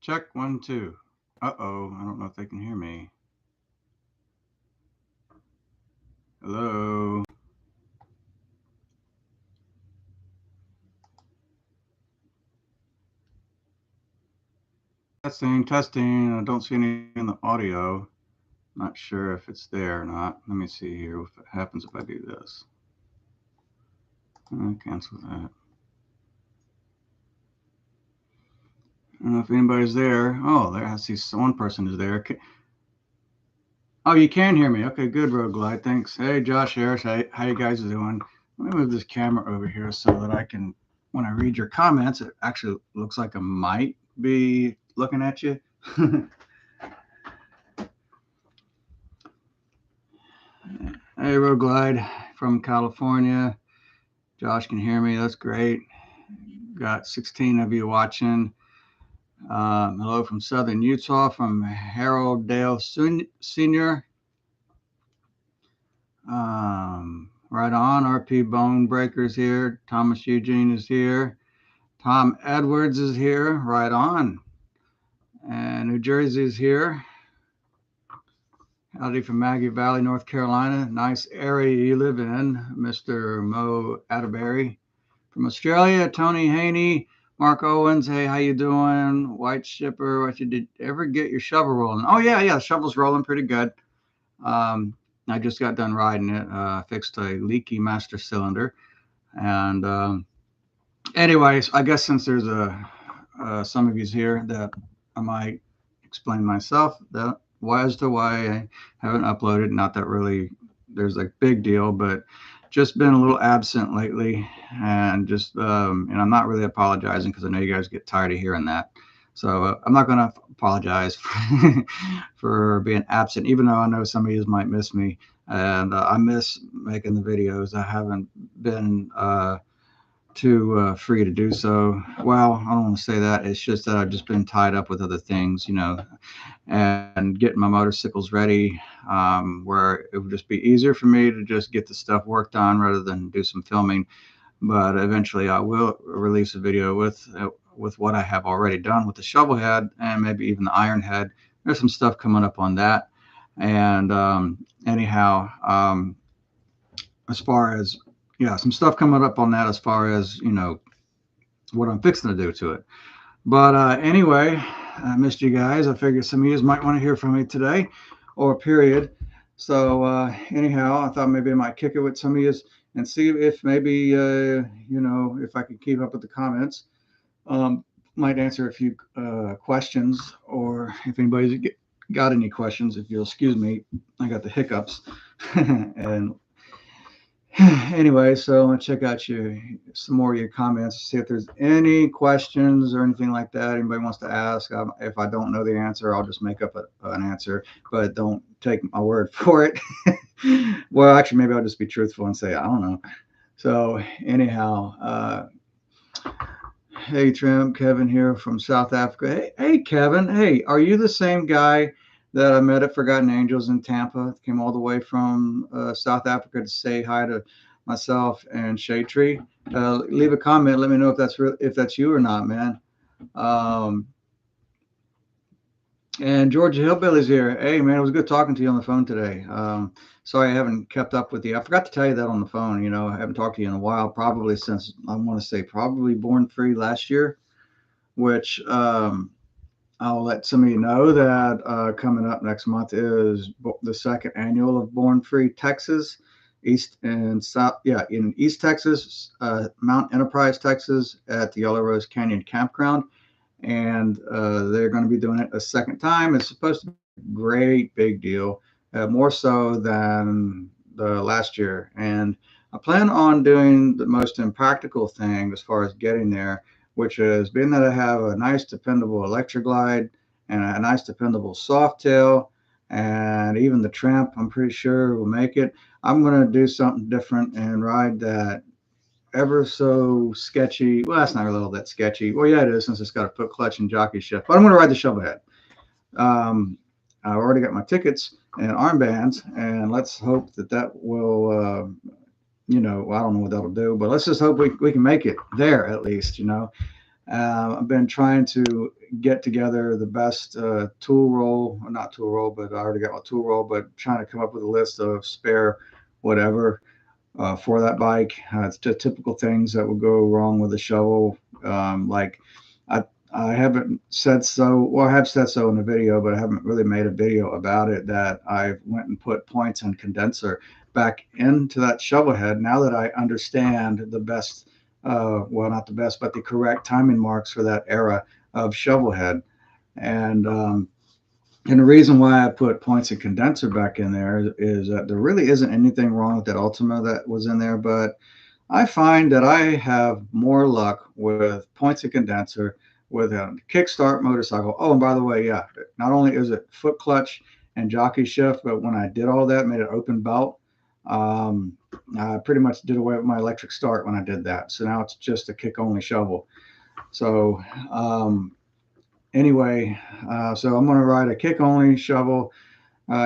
Check 1, 2. Uh-oh, I don't know if they can hear me. Hello. Testing, testing. I don't see anything in the audio. Not sure if it's there or not. Let me see here what happens if I do this. Cancel that. I don't know if anybody's there. Oh, there. I see one person is there. Oh, you can hear me. Okay, good, Road Glide. Thanks. Hey, Josh Harris. How you guys doing? Let me move this camera over here so that I can, when I read your comments, it actually looks like I might be looking at you. Hey, Road Glide from California. Josh can hear me. That's great. Got 16 of you watching. Hello from Southern Utah, from Harold Dale Sr. Right on. RP Bone Breakers here. Thomas Eugene is here. Tom Edwards is here. Right on. And New Jersey is here. Howdy from Maggie Valley, North Carolina. Nice area you live in, Mr. Mo Atterbury. From Australia, Tony Haney, Mark Owens. Hey, how you doing? White Shipper, what you did ever get your shovel rolling? Oh yeah, the shovel's rolling pretty good. I just got done riding it. Fixed a leaky master cylinder, and anyways, I guess since there's some of you's here, that I might explain myself that as to why I haven't uploaded. Not that really there's a big deal, but just been a little absent lately, and just and I'm not really apologizing because I know you guys get tired of hearing that. So I'm not going to apologize for being absent, even though I know some of you might miss me, and I miss making the videos. I haven't been too free to do so. Well, I don't want to say that. It's just that I've just been tied up with other things, and getting my motorcycles ready, where it would just be easier for me to just get the stuff worked on rather than do some filming. But eventually I will release a video with what I have already done with the Shovelhead and maybe even the Ironhead. There's some stuff coming up on that. And anyhow, as far as, some stuff coming up on that as far as, what I'm fixing to do to it. But anyway, I missed you guys. I figured some of you might want to hear from me today, or period. So anyhow, I thought maybe I might kick it with some of you and see if maybe, if I could keep up with the comments. Might answer a few questions, or if anybody's got any questions, if you'll excuse me, I got the hiccups. And anyway, so I'm gonna check out some more of your comments, see if there's any questions or anything like that anybody wants to ask. If I don't know the answer, I'll just make up an answer, but don't take my word for it. Well, actually, maybe I'll just be truthful and say I don't know. So anyhow, hey Trim, Kevin here from South Africa. Hey Kevin, hey, are you the same guy that I met at Forgotten Angels in Tampa? Came all the way from South Africa to say hi to myself and Shade Tree. Leave a comment. Let me know if that's you or not, man. And Georgia Hillbilly's here. Hey, man, it was good talking to you on the phone today. Sorry I haven't kept up with you. I forgot to tell you that on the phone. I haven't talked to you in a while, probably since, I want to say, probably Born Free last year, which I'll let some of you know that coming up next month is the second annual of Born Free Texas, East and South. Yeah, in East Texas, Mount Enterprise, Texas, at the Yellow Rose Canyon Campground. And they're going to be doing it a second time. It's supposed to be a great big deal, more so than the last year. And I plan on doing the most impractical thing as far as getting there, which is being that I have a nice dependable Electroglide and a nice dependable Softail, and even the Tramp I'm pretty sure will make it. I'm going to do something different and ride that ever so sketchy. Well, that's not really all that sketchy. Well, yeah, it is, since it's got a foot clutch and jockey shift. But I'm going to ride the Shovelhead. I've already got my tickets and armbands, and let's hope that will, I don't know what that'll do, but let's just hope we can make it there at least, I've been trying to get together the best tool roll, or not tool roll, but I already got my tool roll, but trying to come up with a list of spare whatever for that bike. It's just typical things that would go wrong with a shovel. Like I, I haven't said so, well, I have said so in a video, but I haven't really made a video about it, that I went and put points and condenser back into that shovel head now that I understand the best, well, not the best, but the correct timing marks for that era of shovel head. And and the reason why I put points and condenser back in there is that there really isn't anything wrong with that Ultima that was in there, but I find that I have more luck with points and condenser with a kickstart motorcycle. Oh, and by the way, yeah, not only is it foot clutch and jockey shift, but when I did all that, made an open belt, um, I pretty much did away with my electric start when I did that. So now it's just a kick only shovel. So anyway, so I'm going to ride a kick only shovel,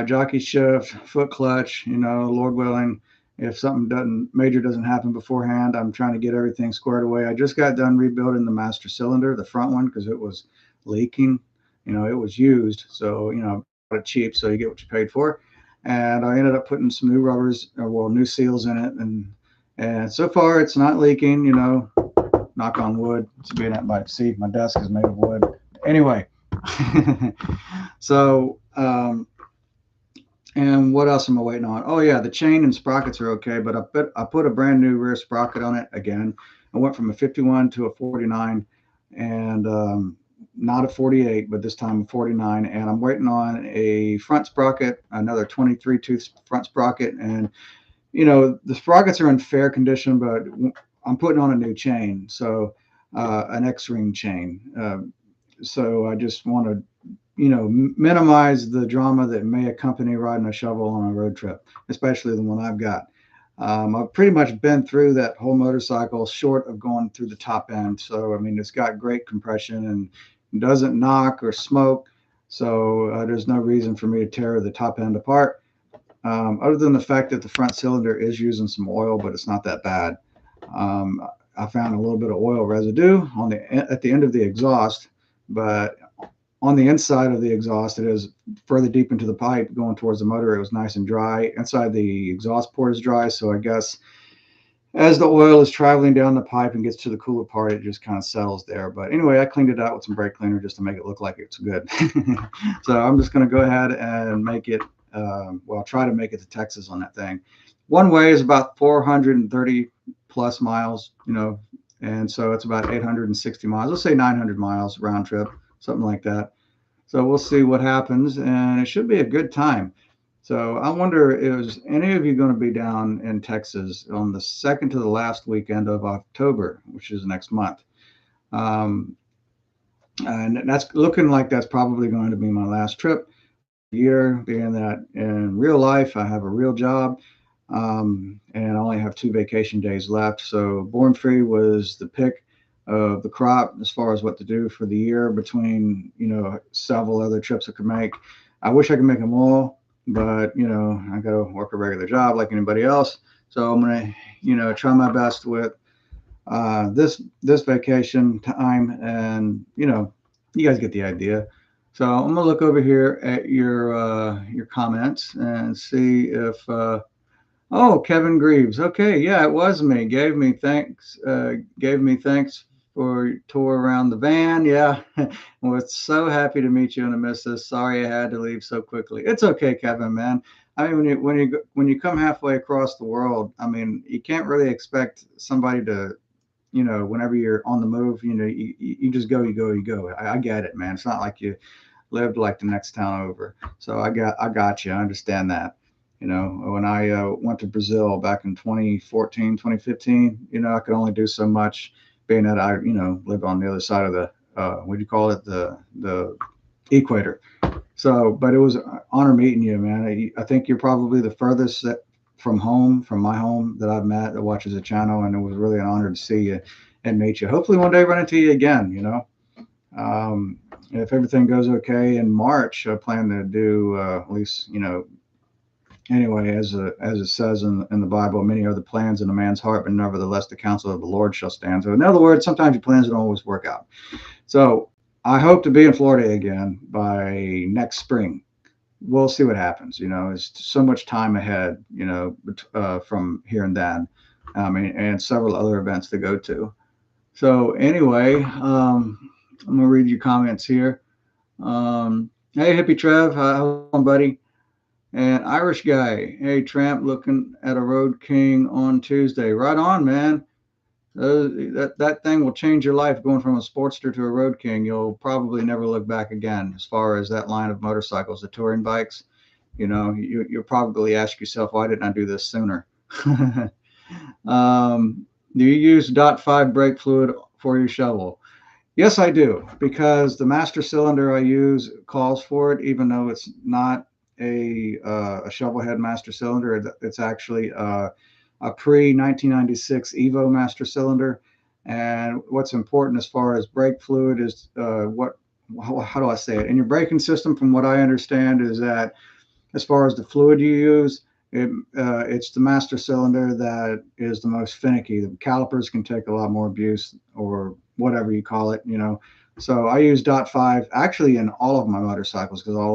jockey shift, foot clutch, Lord willing. If something doesn't major doesn't happen beforehand, I'm trying to get everything squared away. I just got done rebuilding the master cylinder, the front one, because it was leaking. It was used, so it's cheap, so you get what you paid for. And I ended up putting some new rubbers, well, new seals in it, and so far it's not leaking. Knock on wood. It's being at my seat. My desk is made of wood. Anyway, so and what else am I waiting on? Oh yeah, the chain and sprockets are okay, but I put a brand new rear sprocket on it again. I went from a 51 to a 49, and not a 48, but this time a 49. And I'm waiting on a front sprocket, another 23 tooth front sprocket, and the sprockets are in fair condition, but I'm putting on a new chain, so an X-ring chain. So I just want to minimize the drama that may accompany riding a shovel on a road trip, especially the one I've got. I've pretty much been through that whole motorcycle short of going through the top end. So, I mean, it's got great compression and doesn't knock or smoke. So there's no reason for me to tear the top end apart. Other than the fact that the front cylinder is using some oil, but it's not that bad. I found a little bit of oil residue at the end of the exhaust, but on the inside of the exhaust, it is further deep into the pipe going towards the motor. It was nice and dry. Inside the exhaust port is dry, so I guess as the oil is traveling down the pipe and gets to the cooler part, it just kind of settles there. But anyway, I cleaned it out with some brake cleaner just to make it look like it's good. So I'm just going to go ahead and make it, well, try to make it to Texas on that thing. One way is about 430 plus miles, and so it's about 860 miles. Let's say 900 miles round trip, something like that. So we'll see what happens, and it should be a good time. So I wonder, is any of you going to be down in Texas on the second to the last weekend of October, which is next month? And that's looking like that's probably going to be my last trip year, being that in real life I have a real job, and I only have 2 vacation days left. So Born Free was the pick of the crop as far as what to do for the year between several other trips I could make. I wish I could make them all, but I got to work a regular job like anybody else. So I'm gonna try my best with this vacation time, and you guys get the idea. So I'm gonna look over here at your comments and see if oh, Kevin Greaves. Okay, yeah, it was me. Gave me thanks. Gave me thanks for your tour around the van. Yeah, was so happy to meet you and to miss this. Sorry I had to leave so quickly. It's okay, Kevin, man. I mean, when you come halfway across the world, I mean, you can't really expect somebody to, whenever you're on the move, you just go, you go, you go. I get it, man. It's not like you lived like the next town over. So I got you. I understand that. When I went to Brazil back in 2014, 2015, I could only do so much, being that I, lived on the other side of the, what do you call it? The equator. So, but it was an honor meeting you, man. I think you're probably the furthest from my home that I've met that watches the channel. And it was really an honor to see you and meet you. Hopefully one day run into you again, if everything goes okay in March, I plan to do at least, Anyway, as it says in the Bible, many are the plans in a man's heart, but nevertheless the counsel of the Lord shall stand. So in other words, sometimes your plans don't always work out. So I hope to be in Florida again by next spring. We'll see what happens. It's so much time ahead, from here and then. I mean, and several other events to go to. So anyway, I'm gonna read your comments here. Hey, hippie Trev, how's it going, buddy? And Irish guy, hey, Tramp, looking at a Road King on Tuesday. Right on, man. That thing will change your life going from a Sportster to a Road King. You'll probably never look back again as far as that line of motorcycles, the touring bikes. You'll probably ask yourself, why didn't I do this sooner? Do you use .5 brake fluid for your shovel? Yes, I do, because the master cylinder I use calls for it, even though it's not a Shovelhead master cylinder. It's actually a pre 1996 Evo master cylinder. And what's important as far as brake fluid is how do I say it? In your braking system, from what I understand, is that as far as the fluid you use, it's the master cylinder that is the most finicky. The calipers can take a lot more abuse, or whatever you call it. So I use .5 actually in all of my motorcycles, because all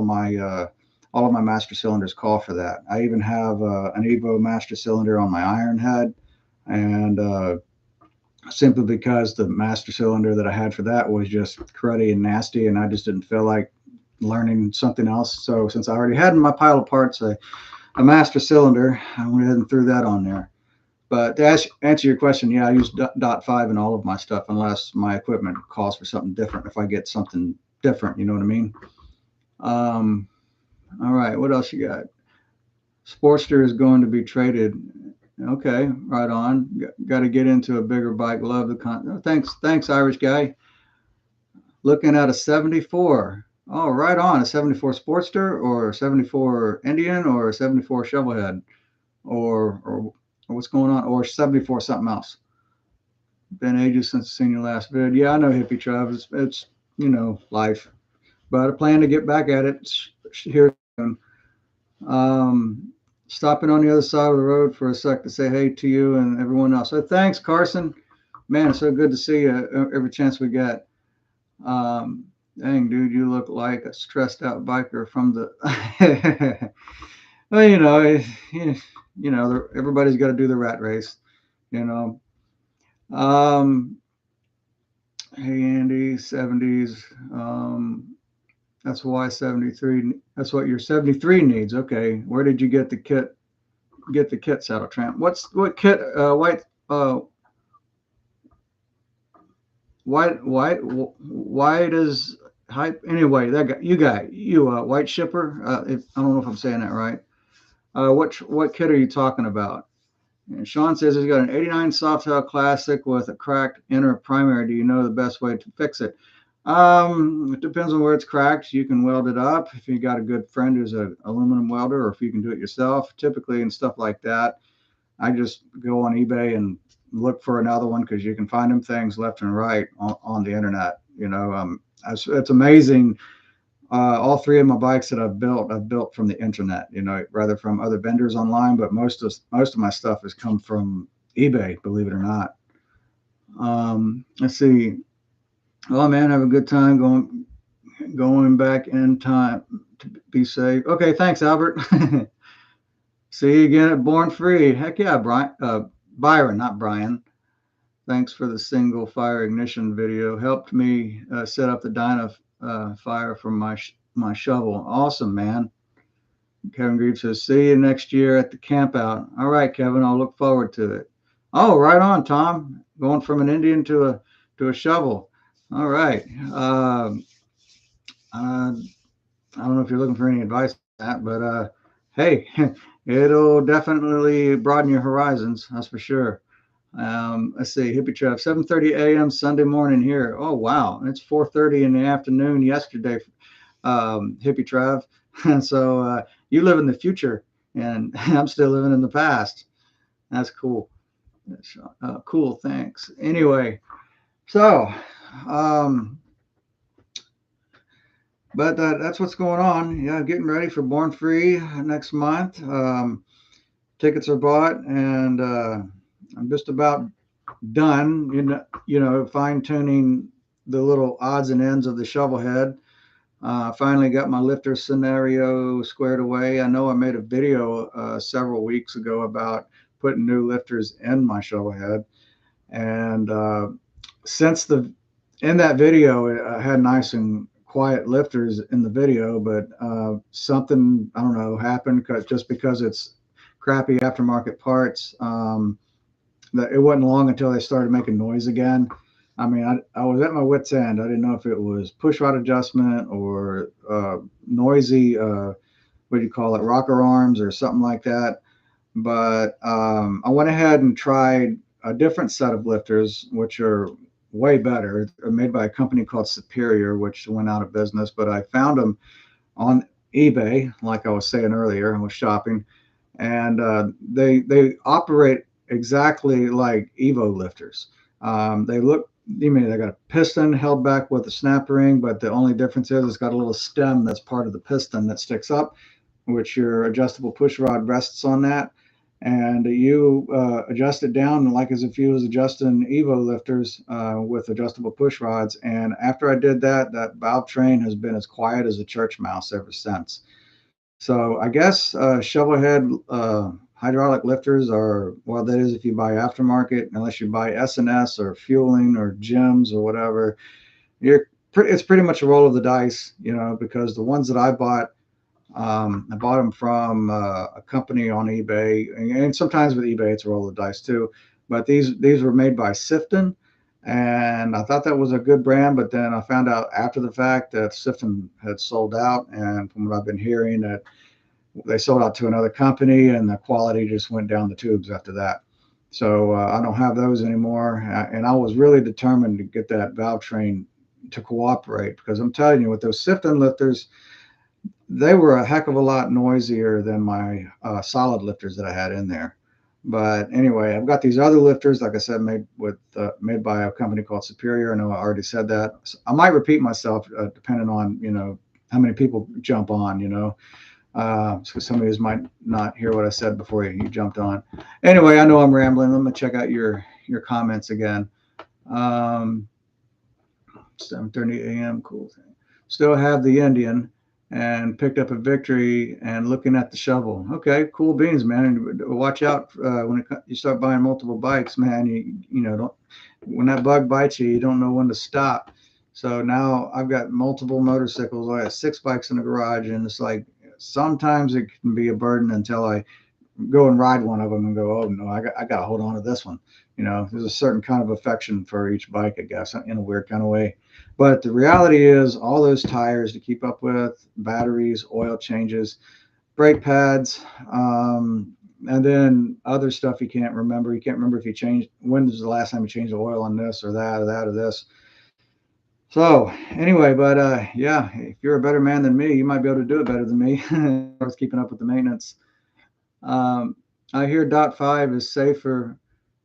of my master cylinders call for that. I even have an Evo master cylinder on my iron head, and simply because the master cylinder that I had for that was just cruddy and nasty, and I just didn't feel like learning something else. So since I already had in my pile of parts a master cylinder, I went ahead and threw that on there. But to answer your question, yeah, I use .5 in all of my stuff, unless my equipment calls for something different. If I get something different, you know what I mean? Um, all right, what else you got? Sportster is going to be traded. Okay, right on. Got to get into a bigger bike. Love the thanks, Irish guy. Looking at a 74. Oh, right on. A 74 Sportster, or a 74 Indian, or a 74 Shovelhead, or what's going on, or 74 something else. Been ages since seen your last vid. Yeah, I know, hippie Trav. It's life, but I plan to get back at it here soon. Um, Stopping on the other side of the road for a sec to say hey to you and everyone else. So thanks, Carson. Man, it's so good to see you every chance we get. Um, Dang, dude, you look like a stressed out biker from the. Well, everybody's got to do the rat race, you know. Um, hey, Andy, 70s. That's why 73. That's what your 73 needs. Okay, where did you get the kit? Get the kit, Saddle Tramp. What kit? White is hype. Anyway, that guy, white shipper. I don't know if I'm saying that right. What kit are you talking about? And Sean says he's got an 89 Softail Classic with a cracked inner primary. Do you know the best way to fix it? It depends on where it's cracked. You can weld it up if you got a good friend who's an aluminum welder, or if you can do it yourself. Typically, and stuff like that, I just go on eBay and look for another one, because you can find them things left and right on the internet. It's amazing. All three of my bikes that I've built from the internet. Rather from other vendors online, but most of my stuff has come from eBay, believe it or not. Let's see. Oh man, have a good time going back in time to be safe. Okay, thanks, Albert. See you again at Born Free. Heck yeah, Byron, not Brian. Thanks for the single fire ignition video. Helped me set up the dyno fire for my shovel. Awesome, man. Kevin Greaves says, see you next year at the camp out. All right, Kevin, I'll look forward to it. Oh, right on, Tom. Going from an Indian to a shovel. All right. I don't know if you're looking for any advice on that, but hey, it'll definitely broaden your horizons. That's for sure. Let's see, Hippie Trev, 7:30 a.m. Sunday morning here. Oh wow, it's 4:30 in the afternoon yesterday, Hippie Trev. And so you live in the future, and I'm still living in the past. That's cool. Cool. Thanks. Anyway, so But that's what's going on. Yeah, getting ready for Born Free next month. Tickets are bought, and I'm just about done. Fine tuning the little odds and ends of the Shovelhead. Finally got my lifter scenario squared away. I know I made a video several weeks ago about putting new lifters in my Shovelhead, and since the in that video, I had nice and quiet lifters in the video, but something I don't know happened just because it's crappy aftermarket parts. That it wasn't long until they started making noise again. I mean, I was at my wit's end. I didn't know if it was push rod adjustment or noisy, what do you call it, rocker arms or something like that. But I went ahead and tried a different set of lifters, which are way better. They're made by a company called Superior, which went out of business. But I found them on eBay, like I was saying earlier. I was shopping, and they operate exactly like Evo lifters. They look, you mean they got a piston held back with a snap ring, but the only difference is it's got a little stem that's part of the piston that sticks up, which your adjustable push rod rests on that. And you adjust it down like as if you was adjusting Evo lifters with adjustable push rods. And after I did that, that valve train has been as quiet as a church mouse ever since. So I guess Shovelhead hydraulic lifters are, well, that is if you buy aftermarket, unless you buy S&S or fueling or gems or whatever, it's pretty much a roll of the dice, because the ones that I bought them from a company on eBay, and sometimes with eBay it's a roll of the dice too. But these were made by Sifton, and I thought that was a good brand. But then I found out after the fact that Sifton had sold out, and from what I've been hearing, that they sold out to another company, and the quality just went down the tubes after that. So I don't have those anymore, and I was really determined to get that valve train to cooperate, because I'm telling you, with those Sifton lifters, they were a heck of a lot noisier than my solid lifters that I had in there. But anyway, I've got these other lifters, like I said, made by a company called Superior. I know I already said that. So I might repeat myself depending on how many people jump on. So some of you might not hear what I said before you jumped on. Anyway, I know I'm rambling. Let me check out your comments again. 7:30 a.m. Cool thing. Still have the Indian and picked up a victory and looking at the shovel. Okay, cool beans, man. And watch out when you start buying multiple bikes, man. Don't, when that bug bites you, you don't know when to stop. So now I've got multiple motorcycles. I have 6 bikes in the garage, and it's like sometimes it can be a burden until I go and ride one of them and go, oh no, I got to hold on to this one. There's a certain kind of affection for each bike, I guess, in a weird kind of way. But the reality is, all those tires to keep up with, batteries, oil changes, brake pads, and then other stuff you can't remember. You can't remember if you changed, when was the last time you changed the oil on this or that or that or this. So anyway, but yeah, if you're a better man than me, you might be able to do it better than me. I was keeping up with the maintenance. I hear .5 is safer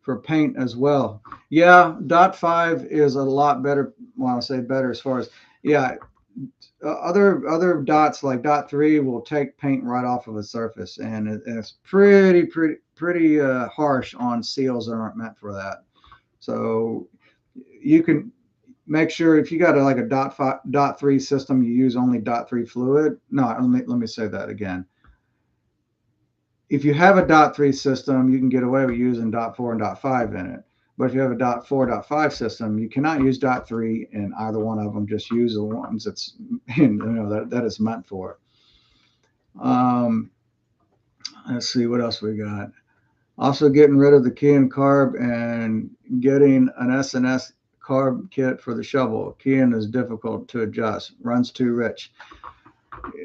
for paint as well. Yeah, .5 is a lot better. Well, I'll say better as far as, yeah, other dots like .3 will take paint right off of a surface, and it's pretty harsh on seals that aren't meant for that. So you can make sure if you got like a .3 system, you use only .3 fluid. No, let me say that again. If you have a .3 system, you can get away with using .4 and .5 in it. But if you have a .4, .5 system, you cannot use .3 in either one of them. Just use the ones that's that is meant for. Let's see what else we got. Also getting rid of the key and carb and getting an S&S carb kit for the shovel. Keying is difficult to adjust, runs too rich.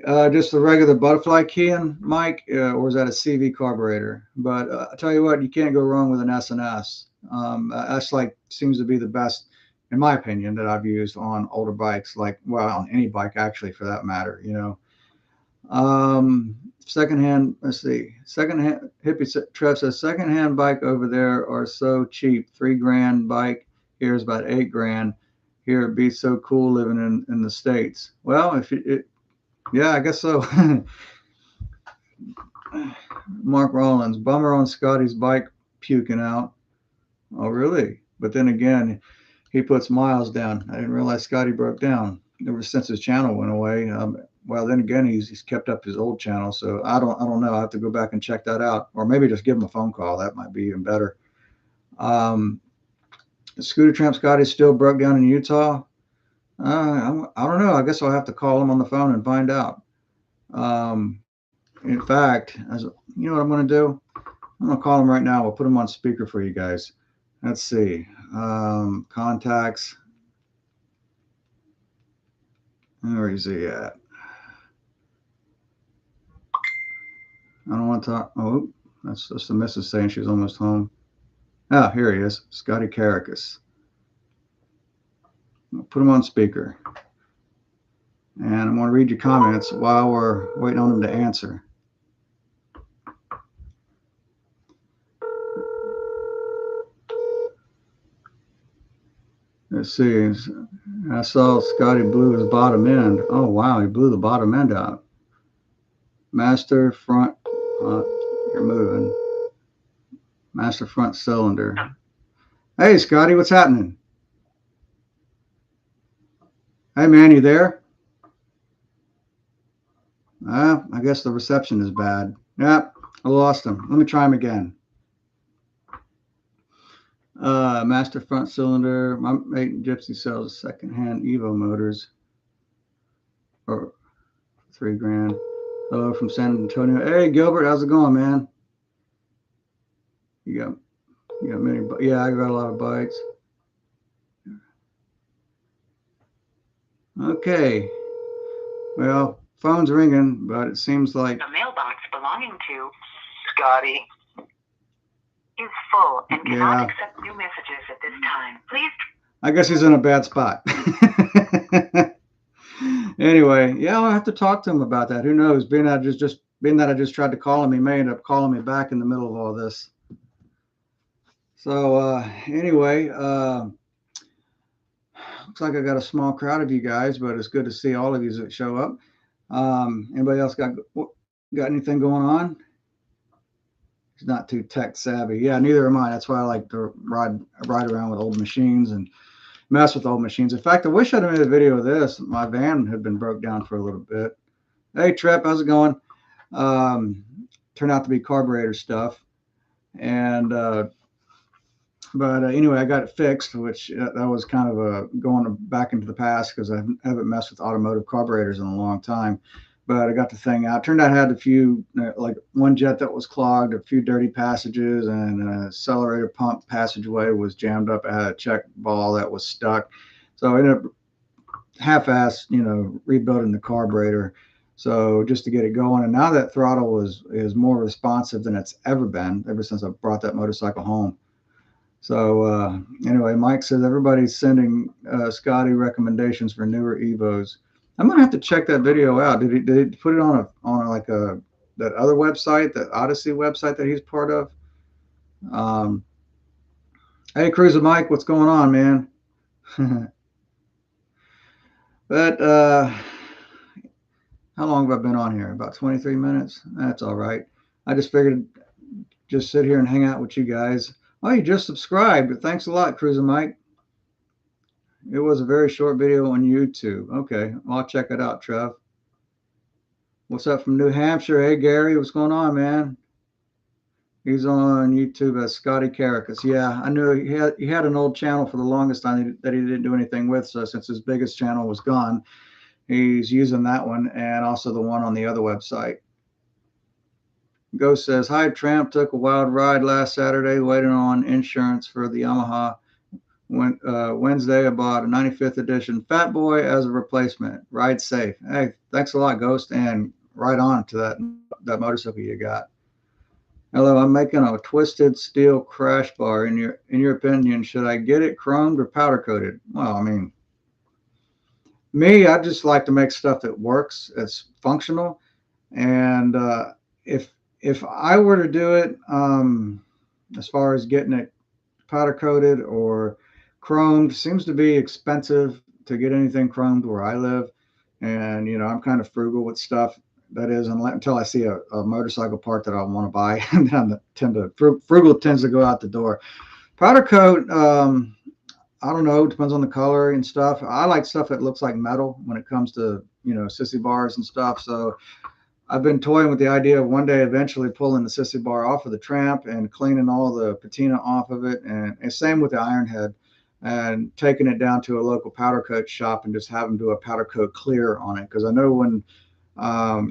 Just the regular butterfly keying, Mike, or is that a CV carburetor? But I tell you what, you can't go wrong with an S&S. S like seems to be the best, in my opinion, that I've used on older bikes, on any bike actually, for that matter. Secondhand. Let's see. Secondhand. Hippie Trev says secondhand bike over there are so cheap. $3,000 bike here is about $8,000. Here it beats so cool living in the States. Well, yeah, I guess so. Mark Rollins, bummer on Scotty's bike puking out. Oh, really? But then again, he puts miles down. I didn't realize Scotty broke down ever since his channel went away. Well, then again, he's kept up his old channel, so I don't know. I have to go back and check that out, or maybe just give him a phone call. That might be even better. Scooter Tramp Scotty still broke down in Utah. I don't know. I guess I'll have to call him on the phone and find out. In fact, you know what I'm going to do? I'm going to call him right now. We'll put him on speaker for you guys. Let's see. Contacts. Where is he at? I don't want to talk. Oh, that's just the missus saying she's almost home. Ah, here he is. Scotty Caracas. I'll put him on speaker. And I'm going to read your comments while we're waiting on him to answer. Let's see. I saw Scotty blew his bottom end. Oh, wow. He blew the bottom end out. Master front. You're moving. Master front cylinder. Hey, Scotty, what's happening? Hey, man, you there? I guess the reception is bad. Yep, I lost him. Let me try him again. Master front cylinder. My mate Gypsy sells secondhand Evo motors for $3,000. Hello from San Antonio. Hey, Gilbert, how's it going, man? You got many? Yeah, I got a lot of bikes. Okay. Well, phone's ringing, but it seems like the mailbox belonging to Scotty is full and cannot accept new messages at this time. Please. I guess he's in a bad spot. Anyway, yeah, I'll have to talk to him about that. Who knows? Being that I just tried to call him, he may end up calling me back in the middle of all this. So anyway, looks like I got a small crowd of you guys, but it's good to see all of you that show up. Anybody else got anything going on? He's not too tech savvy. Yeah, neither am I. That's why I like to ride around with old machines and mess with old machines. In fact, I wish I'd made a video of this. My van had been broke down for a little bit. Hey, Trip, how's it going? Turned out to be carburetor stuff. And but anyway, I got it fixed, which that was kind of going back into the past because I haven't messed with automotive carburetors in a long time. But I got the thing out. Turned out I had a few, like one jet that was clogged, a few dirty passages, and an accelerator pump passageway was jammed up. I had a check ball that was stuck. So I ended up half-assed, rebuilding the carburetor. So just to get it going. And now that throttle is more responsive than it's ever been, ever since I brought that motorcycle home. So anyway, Mike says everybody's sending Scotty recommendations for newer Evos. I'm gonna have to check that video out. Did he put it on that other website, that Odyssey website that he's part of? Hey, Cruiser Mike, what's going on, man? But how long have I been on here? About 23 minutes. That's all right. I just figured just sit here and hang out with you guys. Oh, you just subscribed. Thanks a lot, Cruiser Mike. It was a very short video on YouTube. Okay, well, I'll check it out, Trev. What's up from New Hampshire? Hey, Gary, what's going on, man? He's on YouTube as Scotty Caracas. Yeah, I knew he had an old channel for the longest time that he didn't do anything with. So since his biggest channel was gone, he's using that one and also the one on the other website. Ghost says, hi, Tramp. Took a wild ride last Saturday, waiting on insurance for the Yamaha. Wednesday, I bought a 95th edition Fat Boy as a replacement. Ride safe. Hey, thanks a lot, Ghost, and right on to that motorcycle you got. Hello, I'm making a twisted steel crash bar. In your opinion, should I get it chromed or powder coated? Well, I mean, I just like to make stuff that works, it's functional, and if I were to do it, as far as getting it powder coated or chromed. Seems to be expensive to get anything chromed where I live, and I'm kind of frugal with stuff. That is, until I see a motorcycle part that I want to buy, and then frugal tends to go out the door. Powder coat. I don't know. Depends on the color and stuff. I like stuff that looks like metal when it comes to sissy bars and stuff. So I've been toying with the idea of one day eventually pulling the sissy bar off of the Tramp and cleaning all the patina off of it, and same with the iron head, and taking it down to a local powder coat shop and just have them do a powder coat clear on it. Because I know when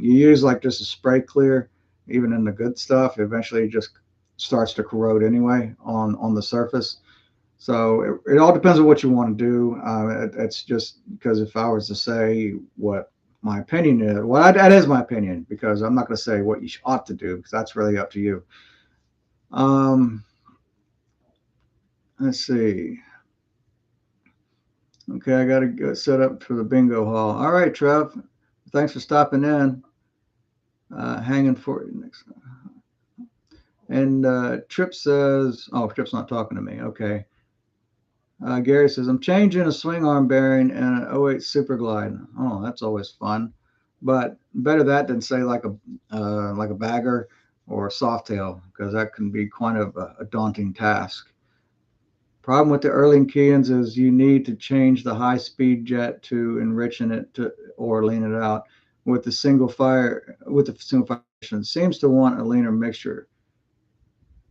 you use like just a spray clear, even in the good stuff, eventually it just starts to corrode anyway on the surface. So it all depends on what you want to do. It's just because if I was to say what my opinion is, well, that is my opinion, because I'm not going to say what you ought to do, because that's really up to you. Um, let's see. Okay, I got to get set up for the bingo hall. All right, Trev. Thanks for stopping in. Hanging for you next time. And Trip says, oh, Trip's not talking to me. Okay. Gary says, I'm changing a swing arm bearing and an '08 Super Glide. Oh, that's always fun. But better that than say like a bagger or a softail, because that can be quite a daunting task. Problem with the Erling Keyens is you need to change the high speed jet to enrichen it to or lean it out. With the single fire it seems to want a leaner mixture.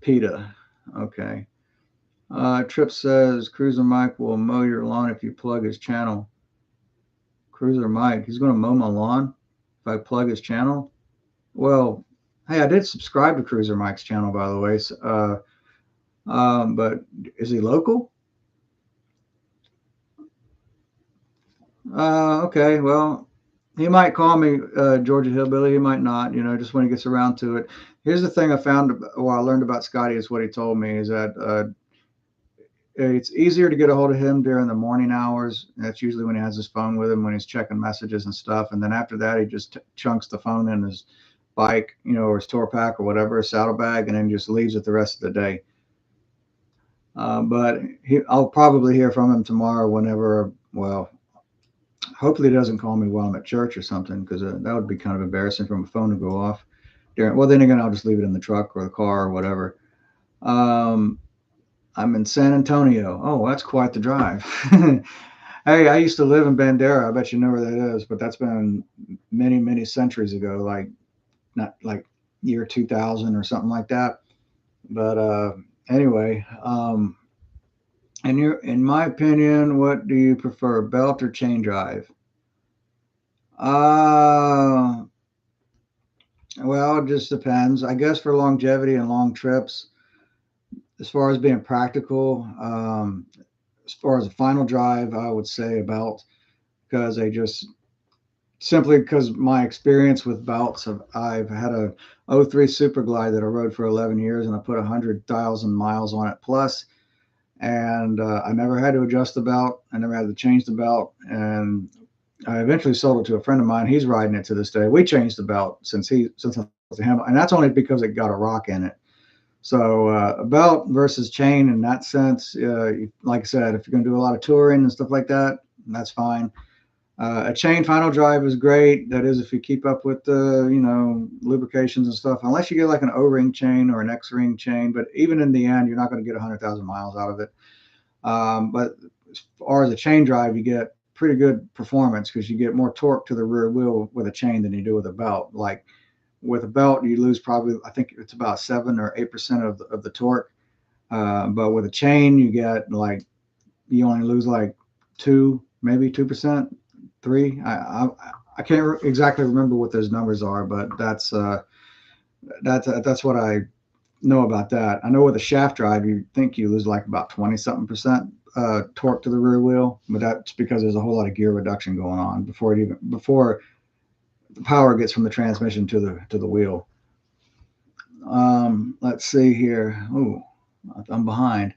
PETA. Okay. Trip says Cruiser Mike will mow your lawn if you plug his channel. Cruiser Mike, he's going to mow my lawn if I plug his channel? Well, hey, I did subscribe to Cruiser Mike's channel, by the way. So, but is he local? Okay, well, he might call me Georgia Hillbilly. He might not, just when he gets around to it. Here's the thing I found, I learned about Scotty, is what he told me, is that it's easier to get a hold of him during the morning hours. That's usually when he has his phone with him, when he's checking messages and stuff. And then after that, he just chunks the phone in his bike, or his tour pack or whatever, his saddlebag, and then just leaves it the rest of the day. But I'll probably hear from him tomorrow whenever, well, hopefully he doesn't call me while I'm at church or something, because that would be kind of embarrassing for my phone to go off. Well, then again, I'll just leave it in the truck or the car or whatever. I'm in San Antonio. Oh, that's quite the drive. Hey, I used to live in Bandera. I bet you know where that is, but that's been many, many centuries ago, like not like year 2000 or something like that. But anyway, and in my opinion, what do you prefer, belt or chain drive? Uh, well, it just depends. I guess for longevity and long trips, as far as being practical, as far as a final drive, I would say a belt, because they just simply because my experience with belts, I've had a '03 Super Glide that I rode for 11 years, and I put 100,000 miles on it plus, and I never had to adjust the belt. I never had to change the belt, and I eventually sold it to a friend of mine. He's riding it to this day. We changed the belt since I was him, and that's only because it got a rock in it. So a belt versus chain in that sense, like I said, if you're going to do a lot of touring and stuff like that, that's fine. A chain final drive is great. That is, if you keep up with the, lubrications and stuff, unless you get like an O-ring chain or an X-ring chain. But even in the end, you're not going to get 100,000 miles out of it. But as far as a chain drive, you get pretty good performance, because you get more torque to the rear wheel with a chain than you do with a belt. Like with a belt, you lose probably, I think it's about 7 or 8% of the torque. But with a chain, you get like, you only lose like maybe 2%, 3. I can't exactly remember what those numbers are, but that's what I know about that. I know with a shaft drive, you think you lose like about 20 something percent torque to the rear wheel, but that's because there's a whole lot of gear reduction going on before the power gets from the transmission to the wheel. Let's see here. Oh, I'm behind.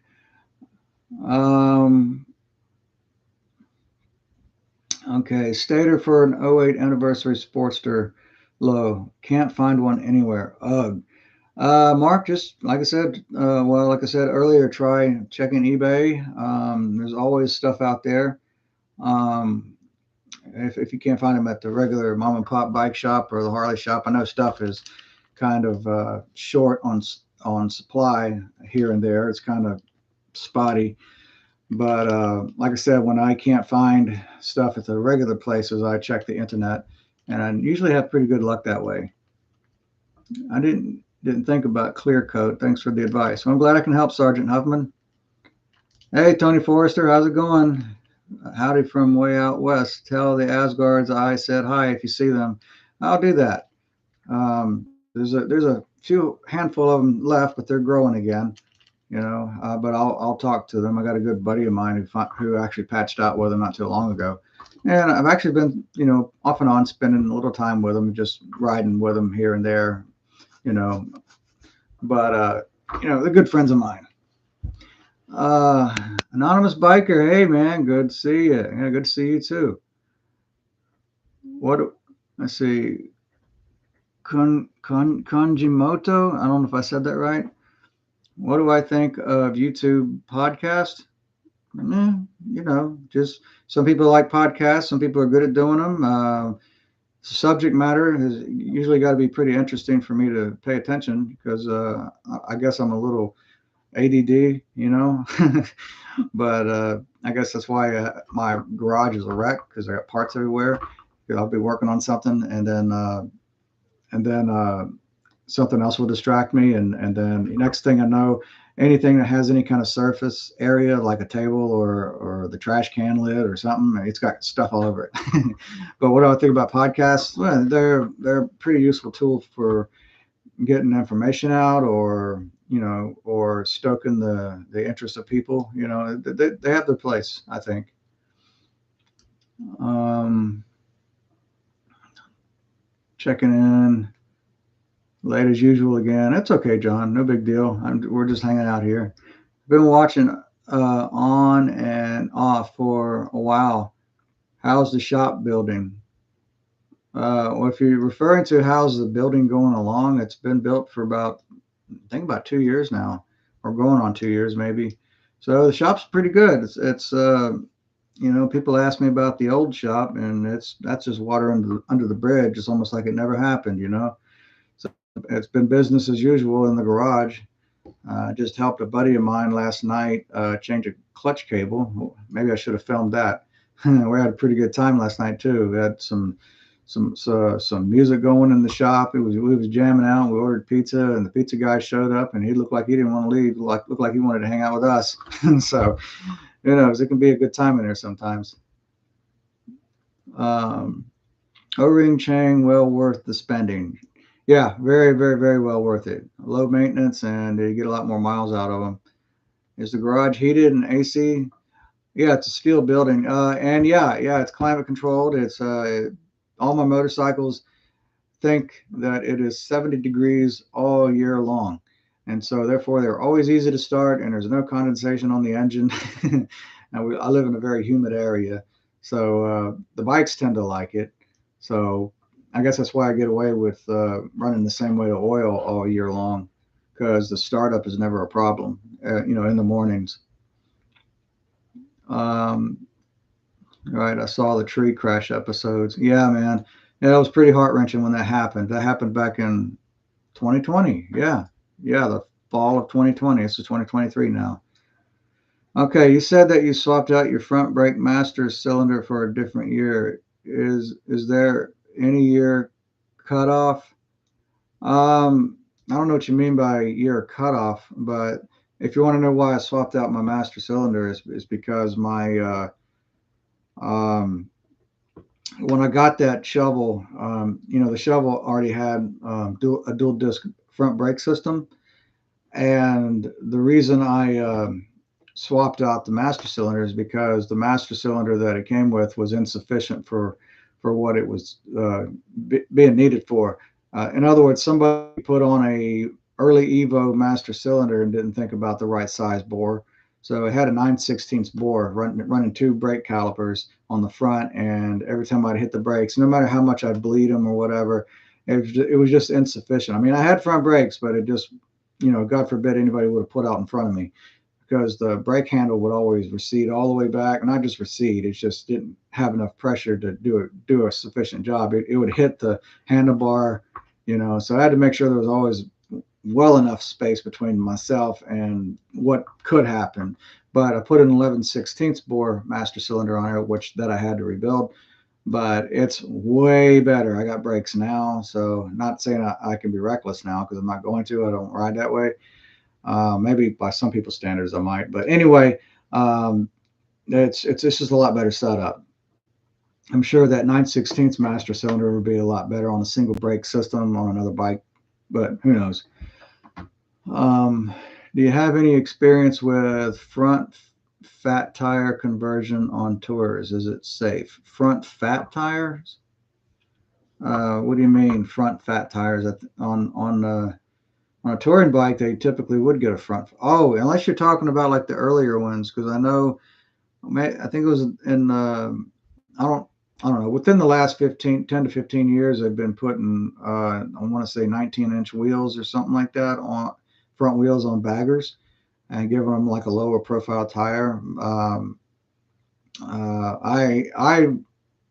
Okay, stator for an '08 anniversary Sportster low. Can't find one anywhere. Ugh. Mark, just like I said, like I said earlier, try checking eBay. There's always stuff out there. Um, if you can't find them at the regular mom and pop bike shop or the Harley shop, I know stuff is kind of short on supply here and there. It's kind of spotty. But like I said, when I can't find stuff at the regular places, I check the internet, and I usually have pretty good luck that way. I didn't think about clear coat. Thanks for the advice. Well, I'm glad I can help, Sergeant Huffman. Hey, Tony Forrester, how's it going? Howdy from way out west. Tell the Asgards I said hi if you see them. I'll do that. There's a few handful of them left, but they're growing again. But I'll talk to them. I got a good buddy of mine who actually patched out with them not too long ago, and I've actually been off and on spending a little time with them, just riding with them here and there, you know. But they're good friends of mine. Uh, Anonymous biker, hey man, good to see you. Yeah, good to see you too. What? Let's see. Konjimoto. I don't know if I said that right. What do I think of YouTube podcast? Just some people like podcasts. Some people are good at doing them. Subject matter has usually got to be pretty interesting for me to pay attention because I guess I'm a little ADD, but I guess that's why my garage is a wreck because I got parts everywhere. I'll be working on something and then something else will distract me, and then the next thing I know, anything that has any kind of surface area like a table or the trash can lid or something, it's got stuff all over it. But what do I think about podcasts? Well, they're a pretty useful tool for getting information out, or stoking the interest of people. They have their place, I think. um Checking in late as usual again. It's okay, John, no big deal. We're just hanging out here. Been watching on and off for a while. How's the shop building? Well, if you're referring to how's the building going along, it's been built for I think about 2 years now, or going on 2 years maybe. So the shop's pretty good. It's people ask me about the old shop, and that's just water under the bridge. It's almost like it never happened. So it's been business as usual in the garage. Just helped a buddy of mine last night change a clutch cable. Maybe I should have filmed that. We had a pretty good time last night too. We had some music going in the shop. We was jamming out. We ordered pizza, and the pizza guy showed up, and he looked like he didn't want to leave. Looked like he wanted to hang out with us. So, it can be a good time in there sometimes. Um, O-ring chain, well worth the spending. Yeah, very, very, very well worth it. Low maintenance, and you get a lot more miles out of them. Is the garage heated and AC? Yeah, it's a steel building. And yeah, it's climate controlled. It's all my motorcycles think that it is 70 degrees all year long. And so therefore they're always easy to start, and there's no condensation on the engine. And I live in a very humid area. So the bikes tend to like it. So I guess that's why I get away with running the same way to oil all year long, because the startup is never a problem, in the mornings. Um, right, I saw the tree crash episodes. Yeah, man. Yeah, it was pretty heart wrenching when that happened. That happened back in 2020. Yeah, the fall of 2020. This is 2023 now. Okay, you said that you swapped out your front brake master cylinder for a different year. Is there any year cutoff? I don't know what you mean by year cutoff, but if you want to know why I swapped out my master cylinder, is because my um, when I got that shovel, the shovel already had a dual disc front brake system, and the reason I swapped out the master cylinder is because the master cylinder that it came with was insufficient for what it was being needed for. In other words, somebody put on a early Evo master cylinder and didn't think about the right size bore. So it had a 9/16 bore running two brake calipers on the front, and every time I'd hit the brakes, no matter how much I'd bleed them or whatever, It was just insufficient. I mean, I had front brakes, but it just, God forbid anybody would have put out in front of me, because the brake handle would always recede all the way back, and not just recede, it just didn't have enough pressure to do a sufficient job. It would hit the handlebar, so I had to make sure there was always well enough space between myself and what could happen. But I put an 11/16 bore master cylinder on it, which that I had to rebuild, but it's way better. I got brakes now, so not saying I can be reckless now, because I'm not going to. I don't ride that way. Maybe by some people's standards I might, but anyway, it's just a lot better setup. I'm sure that 9/16 master cylinder would be a lot better on a single brake system on another bike, but who knows? Um, do you have any experience with front fat tire conversion on tours? Is it safe? Front fat tires? What do you mean front fat tires? On a touring bike, they typically would get a front. Oh, unless you're talking about like the earlier ones, because I know, I think it was in, I don't know, within the last 10 to 15 years, they've been putting, I want to say 19-inch wheels or something like that on front wheels on baggers, and giving them like a lower profile tire. I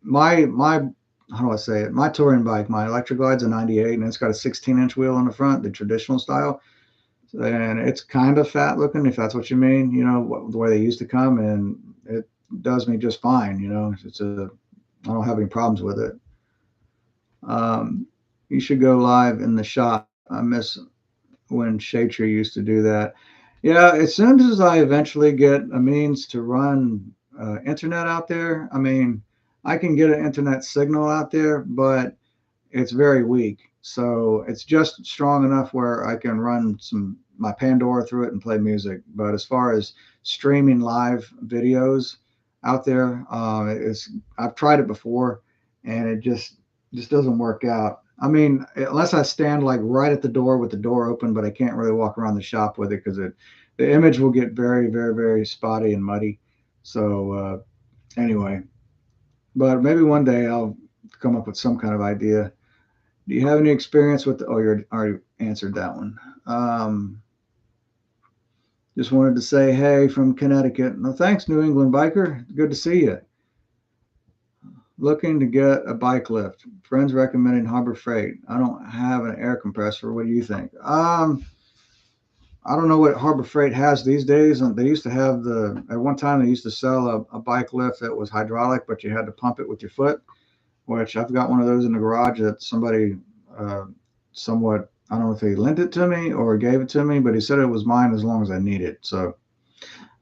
my how do I say it? My touring bike, my electric glide's a 98, and it's got a 16-inch wheel on the front, the traditional style, and it's kind of fat looking, if that's what you mean. The way they used to come, and it does me just fine. I don't have any problems with it. You should go live in the shop. I miss when Shater used to do that. Yeah, as soon as I eventually get a means to run internet out there, I mean, I can get an internet signal out there, but it's very weak. So it's just strong enough where I can run my Pandora through it and play music. But as far as streaming live videos out there, I've tried it before, and it just doesn't work out. I mean, unless I stand like right at the door with the door open, but I can't really walk around the shop with it, because the image will get very, very, very spotty and muddy. So anyway, but maybe one day I'll come up with some kind of idea. Do you have any experience with oh, you already answered that one. Just wanted to say hey from Connecticut. No, thanks, New England biker. Good to see you. Looking to get a bike lift. Friends recommending Harbor Freight. I don't have an air compressor. What do you think? I don't know what Harbor Freight has these days. They used to have at one time they used to sell a bike lift that was hydraulic, but you had to pump it with your foot, which I've got one of those in the garage that somebody somewhat, I don't know if he lent it to me or gave it to me, but he said it was mine as long as I need it. So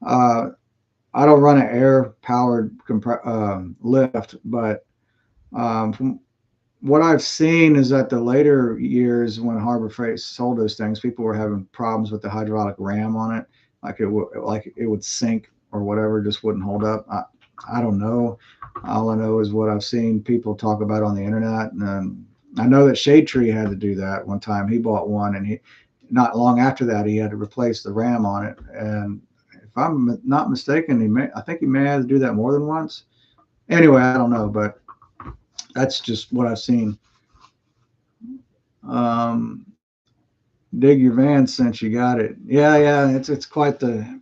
uh, I don't run an air powered lift, but from what I've seen is that the later years when Harbor Freight sold those things, people were having problems with the hydraulic ram on it, like it would sink or whatever, just wouldn't hold up. I don't know. All I know is what I've seen people talk about on the internet, and I know that Shade Tree had to do that one time. He bought one, and he not long after that he had to replace the ram on it. And if I'm not mistaken, I think he may have to do that more than once. Anyway, I don't know, but that's just what I've seen. Um, dig your van since you got it. Yeah, yeah, it's quite the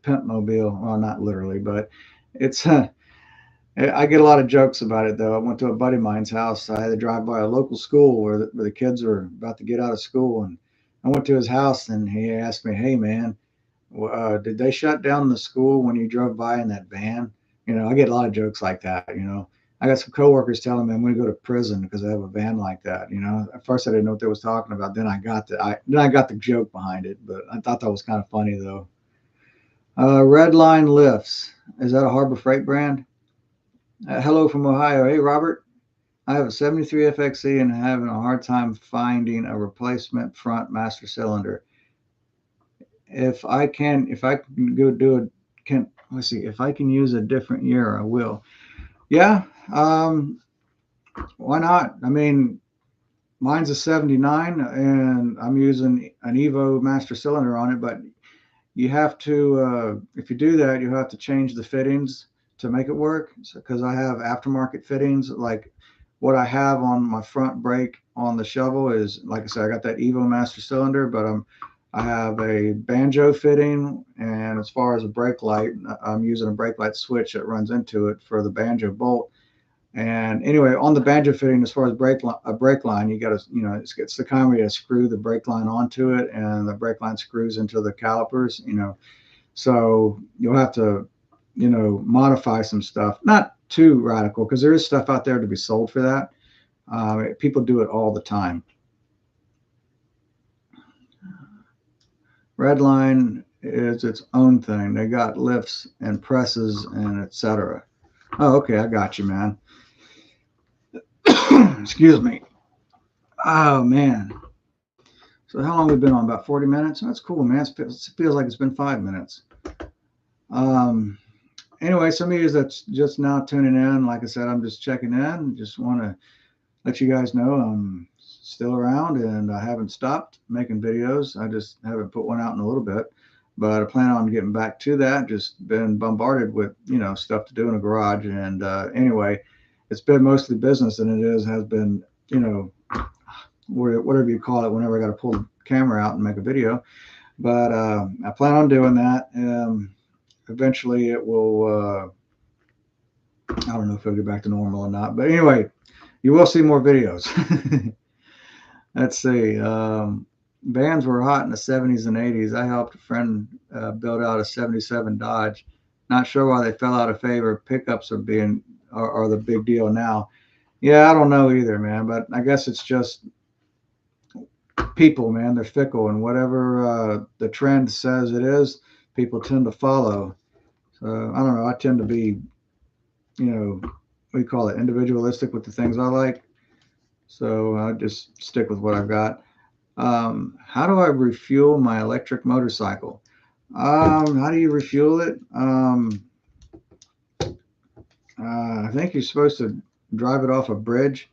pimp mobile. Well, not literally, but it's I get a lot of jokes about it, though. I went to a buddy of mine's house. I had to drive by a local school where the kids were about to get out of school, and I went to his house, and he asked me, "Hey, man, did they shut down the school when you drove by in that van?" I get a lot of jokes like that. I got some coworkers telling me I'm going to go to prison because I have a van like that. At first I didn't know what they was talking about. Then I got the joke behind it, but I thought that was kind of funny though. Red Line Lifts, is that a Harbor Freight brand? Hello from Ohio. Hey, Robert. I have a 73 FXE and having a hard time finding a replacement front master cylinder. If I can go do it, let's see, if I can use a different year, I will. Yeah, why not? I mean, mine's a 79 and I'm using an Evo master cylinder on it, but you have to, if you do that, you have to change the fittings to make it work. Because I have aftermarket fittings, like what I have on my front brake on the shovel is, like I said, I got that Evo Master cylinder, but I have a banjo fitting, and as far as a brake light, I'm using a brake light switch that runs into it for the banjo bolt. And anyway, on the banjo fitting, as far as a brake line, you got to, it's the kind where you screw the brake line onto it, and the brake line screws into the calipers. So you'll have to, modify some stuff. Not too radical, because there is stuff out there to be sold for that. People do it all the time. Redline is its own thing. They got lifts and presses and etc. Oh, okay, I got you, man. Excuse me. Oh man. So how long have we been on? About 40 minutes? That's cool, man. It feels like it's been 5 minutes. Um, anyway, some of you that's just now tuning in, like I said, I'm just checking in. Just want to let you guys know I'm still around and I haven't stopped making videos. I just haven't put one out in a little bit, but I plan on getting back to that. Just been bombarded with, stuff to do in the garage. And anyway, it's been mostly business than it has been, whatever you call it, whenever I got to pull the camera out and make a video. But I plan on doing that. Eventually it will, I don't know if it'll get back to normal or not. But anyway, you will see more videos. Let's see. Vans were hot in the 70s and 80s. I helped a friend build out a 77 Dodge. Not sure why they fell out of favor. Pickups are the big deal now. Yeah, I don't know either, man. But I guess it's just people, man. They're fickle, and whatever the trend says it is, people tend to follow. So I don't know. I tend to be, what do you call it, individualistic with the things I like. So I just stick with what I've got. How do I refuel my electric motorcycle? How do you refuel it? I think you're supposed to drive it off a bridge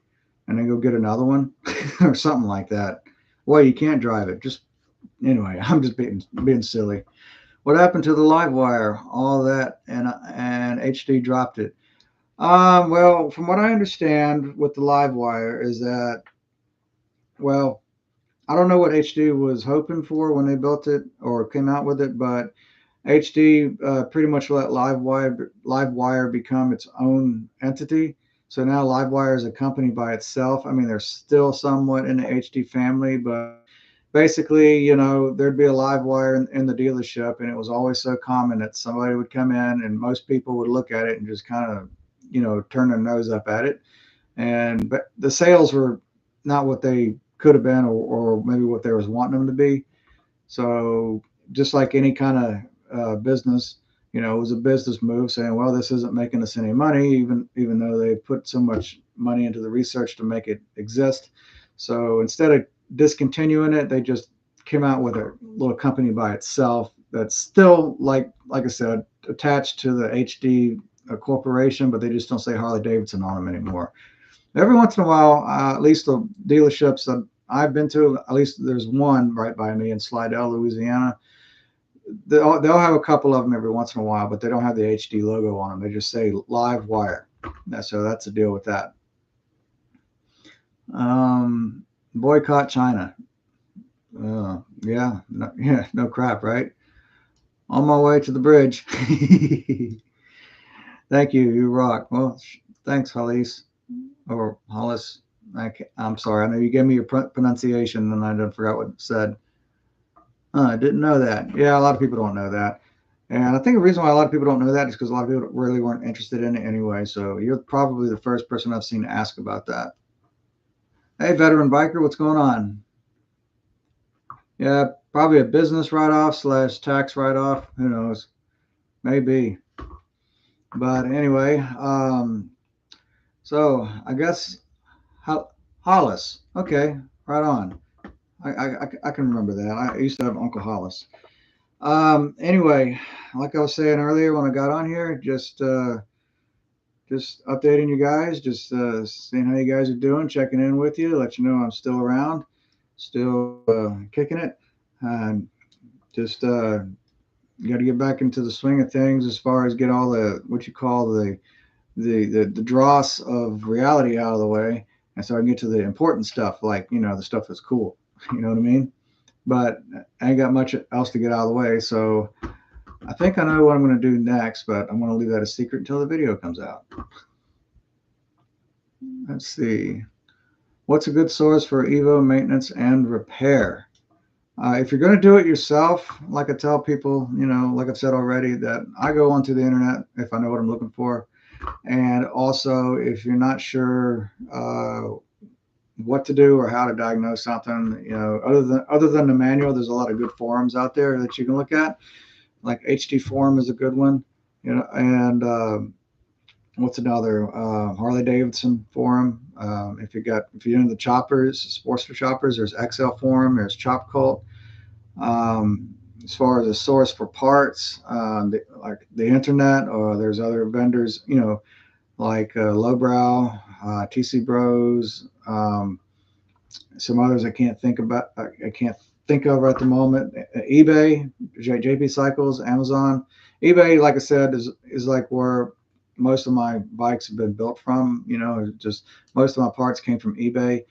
and then go get another one or something like that. Well, you can't drive it. Just anyway, I'm just being silly. What happened to the live wire? All that and HD dropped it. Well, from what I understand with the live wire is that, well, I don't know what HD was hoping for when they built it or came out with it, but HD pretty much let Livewire become its own entity. So now Livewire is a company by itself. I mean, they're still somewhat in the HD family, but basically, there'd be a Livewire in the dealership, and it was always so common that somebody would come in and most people would look at it and just kind of, turn their nose up at it. But the sales were not what they could have been, or maybe what they was wanting them to be. So just like any kind of business, it was a business move saying, well, this isn't making us any money, even though they put so much money into the research to make it exist. So instead of discontinuing it, they just came out with a little company by itself that's still, like I said, attached to the HD corporation, but they just don't say Harley Davidson on them anymore. Every once in a while, at least the dealerships that I've been to, at least there's one right by me in Slidell, Louisiana. They'll have a couple of them every once in a while, but they don't have the HD logo on them. They just say Live Wire. So that's the deal with that. Boycott China. Yeah, no crap, right? On my way to the bridge. Thank you. You rock. Well, thanks, Hollis. Or Hollis. I'm sorry. I know you gave me your pronunciation and I forgot what it said. I didn't know that. Yeah, a lot of people don't know that. And I think the reason why a lot of people don't know that is because a lot of people really weren't interested in it anyway. So you're probably the first person I've seen ask about that. Hey, veteran biker, what's going on? Yeah, probably a business write-off / tax write-off. Who knows? Maybe. But anyway, so I guess Hollis. Okay, right on. I can remember that. I used to have Uncle Hollis. Anyway, like I was saying earlier when I got on here, just updating you guys, just seeing how you guys are doing, checking in with you, let you know I'm still around, still kicking it. Just got to get back into the swing of things as far as get all the what you call the the dross of reality out of the way, and so I can get to the important stuff, like the stuff that's cool. You know what I mean? But I ain't got much else to get out of the way, so I think I know what I'm going to do next, but I'm going to leave that a secret until the video comes out. Let's see. What's a good source for Evo maintenance and repair? If you're going to do it yourself, like I tell people, like I've said already, that I go onto the internet if I know what I'm looking for. And also, if you're not sure what to do or how to diagnose something, other than the manual, there's a lot of good forums out there that you can look at. Like HD Forum is a good one, and what's another? Harley Davidson forum. If you're into the choppers, sports for choppers, there's XL forum, there's Chop Cult. As far as a source for parts, like the internet, or there's other vendors, like Lowbrow, TC Bros, some others I can't think about. I can't think of right at the moment. eBay, JP Cycles, Amazon. eBay, like I said, is like where most of my bikes have been built from. Just most of my parts came from eBay,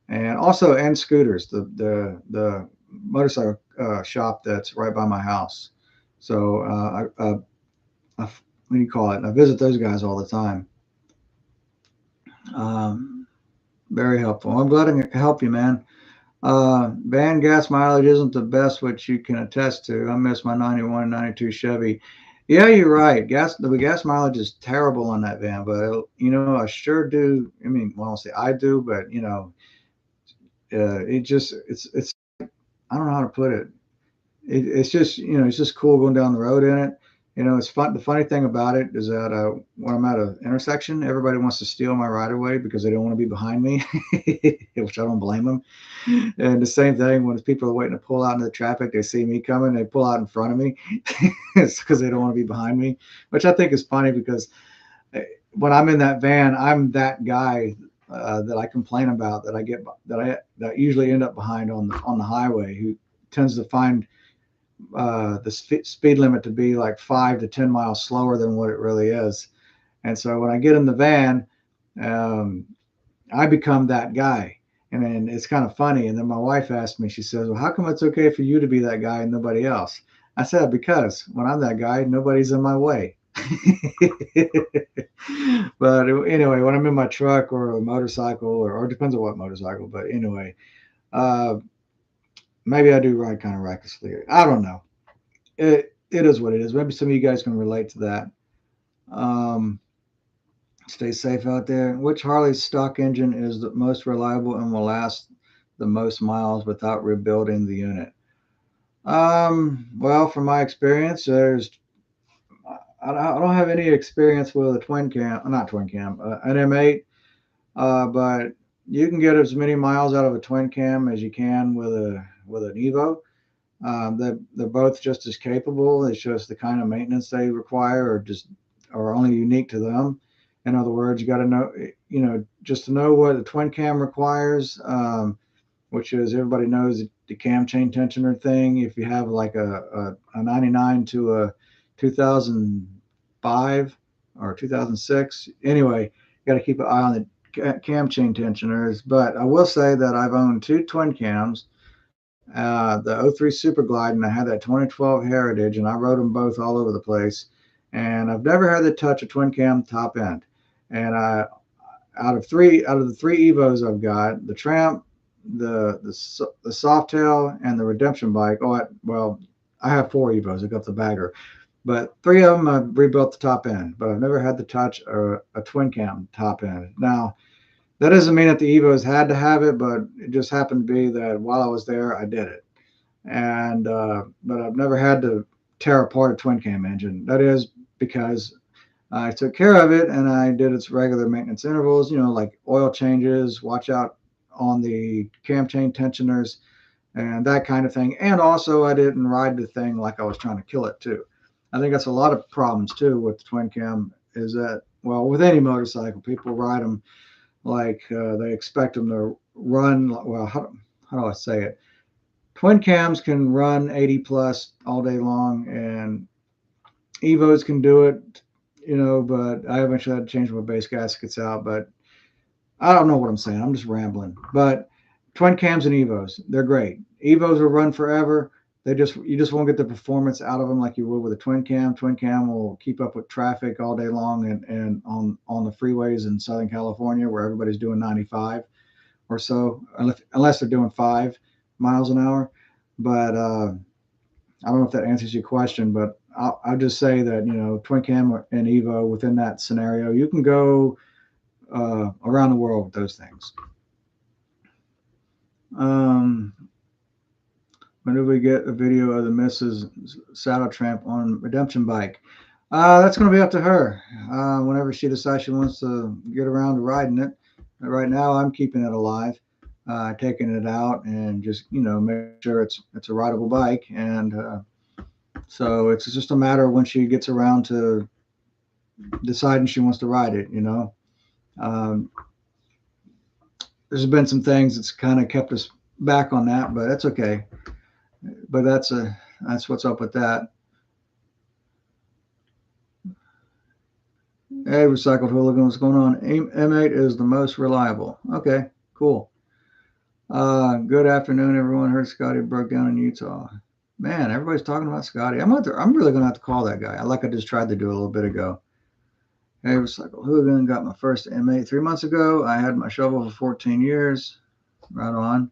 and scooters. The motorcycle shop that's right by my house. So what do you call it? I visit those guys all the time. Um, Very helpful. I'm glad I can help you, man. Van gas mileage isn't the best, which you can attest to. I miss my 91 and 92 Chevy. Yeah, you're right. The gas mileage is terrible on that van, but I sure do. I mean, well, I'll say I do, but it's I don't know how to put it. It's just it's just cool going down the road in it. It's fun. The funny thing about it is that when I'm at an intersection, everybody wants to steal my right of way because they don't want to be behind me, which I don't blame them. And the same thing when people are waiting to pull out into the traffic, they see me coming, they pull out in front of me. It's because they don't want to be behind me, which I think is funny because when I'm in that van, I'm that guy that I complain about that usually end up behind on the highway, who tends to find the speed limit to be like 5 to 10 miles slower than what it really is. And so when I get in the van, um, I become that guy. And then it's kind of funny. And then my wife asked me, she says, well, how come it's okay for you to be that guy and nobody else? I said, because when I'm that guy, nobody's in my way. But anyway, when I'm in my truck or a motorcycle, or it depends on what motorcycle, but anyway, uh, maybe I do ride kind of recklessly. I don't know. It is what it is. Maybe some of you guys can relate to that. Um, Stay safe out there. Which Harley's stock engine is the most reliable and will last the most miles without rebuilding the unit? Well, from my experience, I don't have any experience with a twin cam, not twin cam, an M8, but you can get as many miles out of a twin cam as you can with an Evo. They're both just as capable. It's just the kind of maintenance they require are only unique to them. In other words, you got to know, just to know what a twin cam requires, which is everybody knows the cam chain tensioner thing. If you have like a 99 to a 2005 or 2006, anyway, you got to keep an eye on the cam chain tensioners. But I will say that I've owned two twin cams, the '03 Super Glide, and I had that 2012 Heritage, and I rode them both all over the place. And I've never had to touch a twin cam top end. And out of the three Evos I've got, the Tramp, the Softail, and the Redemption bike. Well, I have four Evos. I got the bagger, but three of them I've rebuilt the top end. But I've never had to touch a twin cam top end. Now, that doesn't mean that the Evos had to have it, but it just happened to be that while I was there, I did it. And but I've never had to tear apart a twin cam engine. That is because I took care of it and I did its regular maintenance intervals, like oil changes, watch out on the cam chain tensioners, and that kind of thing. And also, I didn't ride the thing like I was trying to kill it too. I think that's a lot of problems too with the twin cam. Is that, well, with any motorcycle, people ride them like they expect them to run. Well, how do I say it? Twin cams can run 80 plus all day long, and Evos can do it you know, but I eventually had to change my base gaskets out. But I don't know what I'm saying. I'm just rambling. But twin cams and Evos, they're great. Evos will run forever. You just won't get the performance out of them like you would with a twin cam. Twin cam will keep up with traffic all day long and on the freeways in Southern California where everybody's doing 95 or so, unless they're doing 5 miles an hour. But I don't know if that answers your question, but I'll just say that, you know, twin cam and Evo within that scenario, you can go around the world with those things. When do we get a video of the Mrs. Saddle Tramp on Redemption Bike? That's going to be up to her. Whenever she decides she wants to get around to riding it. Right now, I'm keeping it alive, taking it out, and just, you know, make sure it's a rideable bike. And so it's just a matter of when she gets around to deciding she wants to ride it. You know, there's been some things that's kind of kept us back on that, but that's okay. But that's what's up with that. Hey, Recycled Hooligan, what's going on? M8 is the most reliable. Okay, cool. Good afternoon, everyone. Heard Scotty broke down in Utah. Man, everybody's talking about Scotty. I'm really gonna have to call that guy. Like I just tried to do a little bit ago. Hey, Recycled Hooligan, got my first M8 3 months ago. I had my shovel for 14 years. Right on.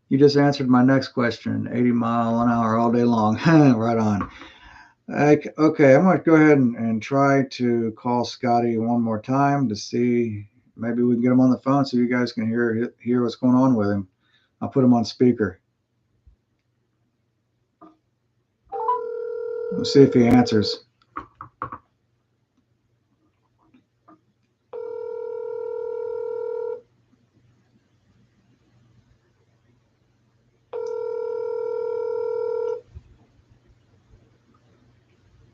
You just answered my next question. 80 mile an hour all day long. Right on. Okay, I'm going to go ahead and try to call Scotty one more time to see. Maybe we can get him on the phone so you guys can hear what's going on with him. I'll put him on speaker. Let's see if he answers.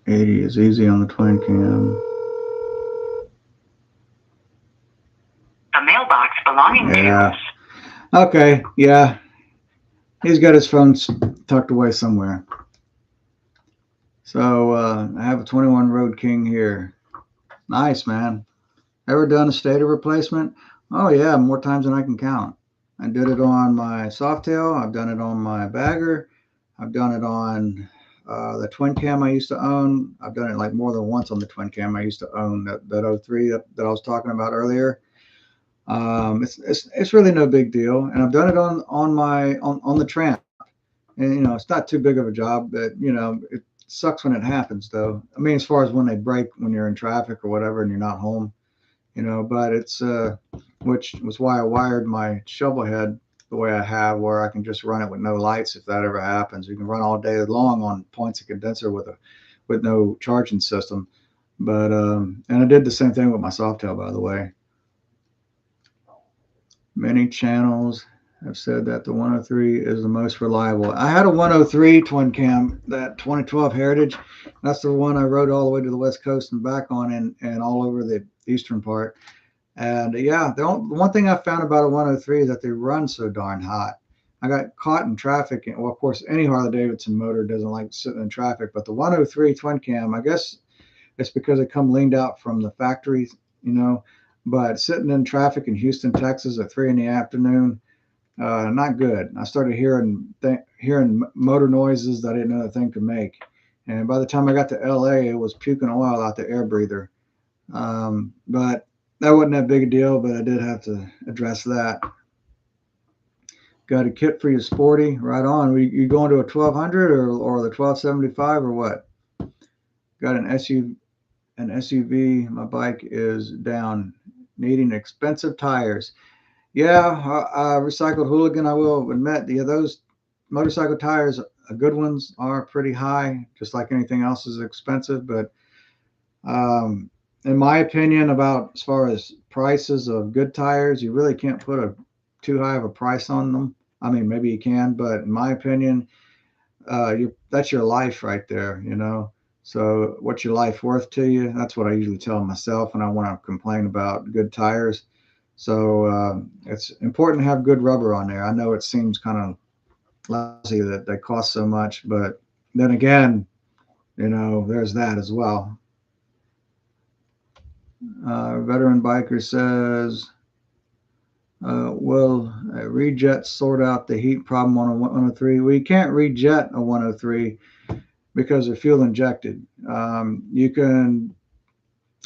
$80 is easy on the twin cam. A mailbox belonging to. Okay, yeah. He's got his phone tucked away somewhere. So I have a 21 Road King here. Nice, man. Ever done a stator replacement? Oh yeah, more times than I can count. I did it on my Softail. I've done it on my Bagger. I've done it on the twin cam I used to own. I've done it like more than once on the twin cam I used to own, that 03 that I was talking about earlier. It's really no big deal, and I've done it on the Tramp, and you know it's not too big of a job, but you know it sucks when it happens though. I mean, as far as when they break when you're in traffic or whatever and you're not home, you know. But it's which was why I wired my Shovelhead the way I have, where I can just run it with no lights if that ever happens. You can run all day long on points of condenser with no charging system. But and I did the same thing with my Softail, by the way. Many channels have said that the 103 is the most reliable. I had a 103 twin cam, that 2012 Heritage. That's the one I rode all the way to the West Coast and back on, and all over the eastern part. And yeah, the one thing I found about a 103 is that they run so darn hot. I got caught in traffic. Well, of course, any Harley Davidson motor doesn't like sitting in traffic, but the 103 twin cam, I guess it's because they come leaned out from the factory, you know. But sitting in traffic in Houston, Texas at 3 in the afternoon, not good. I started hearing motor noises that I didn't know the thing could make. And by the time I got to LA, it was puking oil out the air breather. But that wasn't that big a deal, but I did have to address that. Got a kit for your sporty? Right on. You going to a 1200 or the 1275 or what? Got an SUV. My bike is down, needing expensive tires. Yeah, Recycled Hooligan, I will admit, those motorcycle tires, good ones, are pretty high, just like anything else is expensive. But in my opinion, about as far as prices of good tires, you really can't put too high of a price on them. I mean, maybe you can, but in my opinion, that's your life right there, you know. So what's your life worth to you? That's what I usually tell myself when I want to complain about good tires. So it's important to have good rubber on there. I know it seems kind of lousy that they cost so much, but then again, you know, there's that as well. Veteran Biker says, will a rejet sort out the heat problem on a 103? We can't rejet a 103 because they're fuel injected. You can,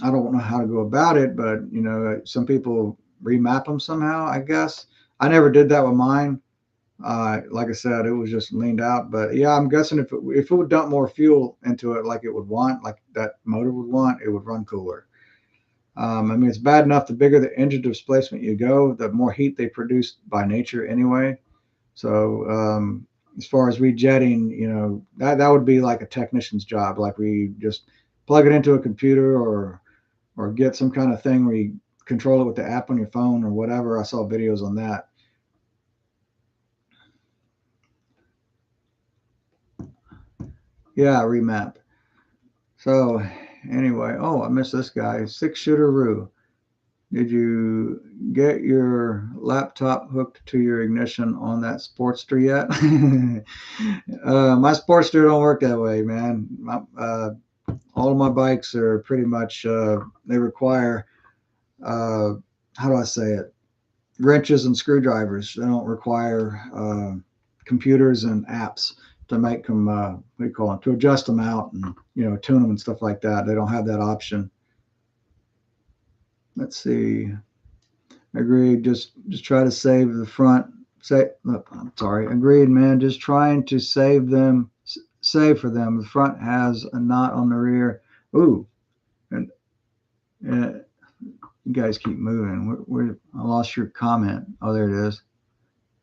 I don't know how to go about it, but you know, some people remap them somehow, I guess. I never did that with mine. Like I said, it was just leaned out. But yeah, I'm guessing if it would dump more fuel into it, like it would want, like that motor would want, it would run cooler. I mean, it's bad enough the bigger the engine displacement you go, the more heat they produce by nature anyway. So as far as rejetting, you know, that would be like a technician's job. Like we just plug it into a computer or get some kind of thing where you control it with the app on your phone or whatever. I saw videos on that. Yeah, remap. So anyway, oh, I missed this guy. 6-shooter Roo. Did you get your laptop hooked to your ignition on that Sportster yet? My Sportster don't work that way, man. All of my bikes are pretty much they require how do I say it? Wrenches and screwdrivers. They don't require computers and apps to make them what do you call it? To adjust them out and you know tune them and stuff like that. They don't have that option. Let's see. Agreed. Just try to save the front. Say, I'm sorry. Agreed, man. Just trying to save for them. The front has a knot on the rear. Ooh, and you guys keep moving. I lost your comment. Oh, there it is.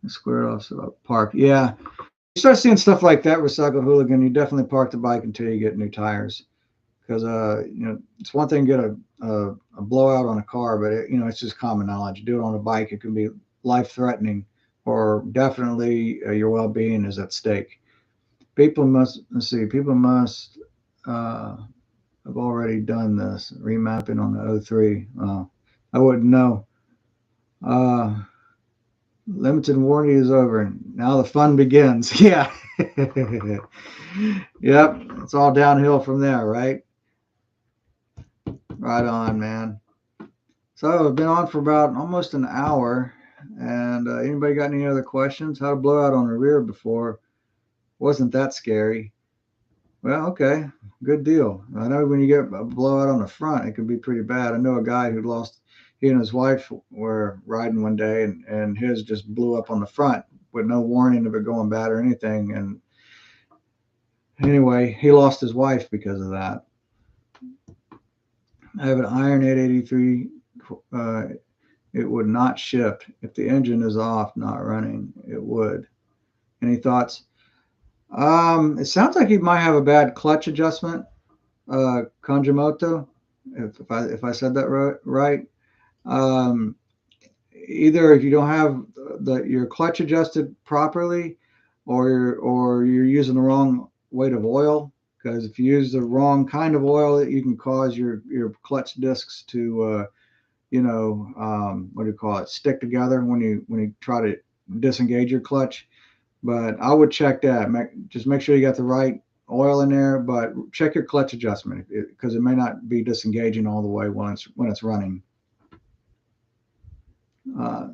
Squared off park. Yeah, you start seeing stuff like that, recycled hooligan. You definitely park the bike until you get new tires. Because you know it's one thing to get a blowout on a car, but you know it's just common knowledge. You do it on a bike, it can be life threatening, or definitely your well being is at stake. People must let's see. People must have already done this remapping on the O3. I wouldn't know. Uh, Limited warranty is over. Now the fun begins. Yeah. Yep. It's all downhill from there, right? Right on, man. So I've been on for about almost an hour. And anybody got any other questions? How to blow out on the rear before wasn't that scary? Well, okay, good deal. I know when you get a blowout on the front, it can be pretty bad. I know a guy who lost. He and his wife were riding one day, and his just blew up on the front with no warning of it going bad or anything. And anyway, he lost his wife because of that. I have an Iron 883. It would not shift if the engine is off, not running. It would. Any thoughts? It sounds like he might have a bad clutch adjustment, Konjimoto, if I said that right. Um, Either if you don't have your clutch adjusted properly, or you're using the wrong weight of oil. Because if you use the wrong kind of oil, you can cause your clutch discs to what do you call it, stick together when you try to disengage your clutch. But I would check that. Just make sure you got the right oil in there, but check your clutch adjustment because it may not be disengaging all the way when it's running. Uh,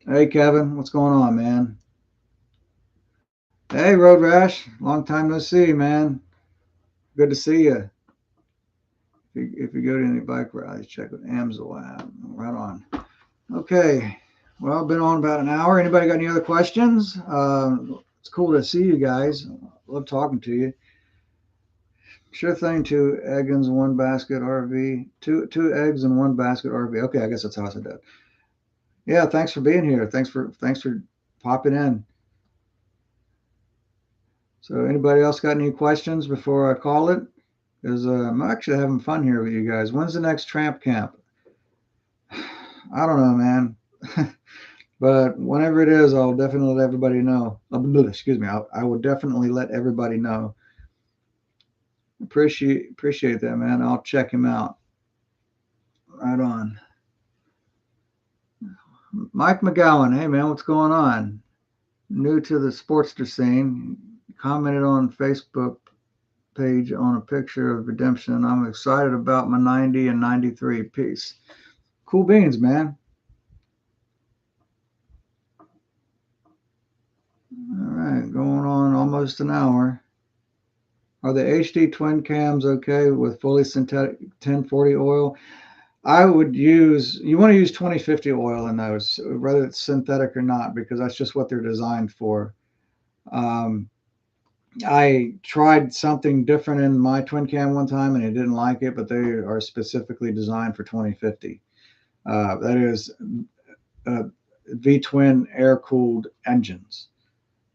hey Kevin, what's going on, man? Hey Road Rash, long time no see, man. Good to see you. If you go to any bike rallies, check with Amsel app. Right on. Okay. Well, been on about an hour. Anybody got any other questions? It's cool to see you guys. Love talking to you. Sure thing. 2 eggs in one basket RV. Two eggs in one basket RV. Okay, I guess that's how I said that. Yeah, thanks for being here. Thanks for popping in. So, anybody else got any questions before I call it? Because I'm actually having fun here with you guys. When's the next tramp camp? I don't know, man. But whenever it is, I'll definitely let everybody know. Excuse me. I will definitely let everybody know. Appreciate that, man. I'll check him out. Right on. Mike McGowan. Hey, man, what's going on? New to the Sportster scene. Commented on Facebook page on a picture of redemption. I'm excited about my 90 and 93 piece. Cool beans, man. All right, going on almost an hour. Are the HD twin cams okay with fully synthetic 1040 oil? I would use, you want to use 2050 oil in those, whether it's synthetic or not, because that's just what they're designed for. Um, I tried something different in my twin cam one time and I didn't like it, but they are specifically designed for 2050. That is V-twin air-cooled engines.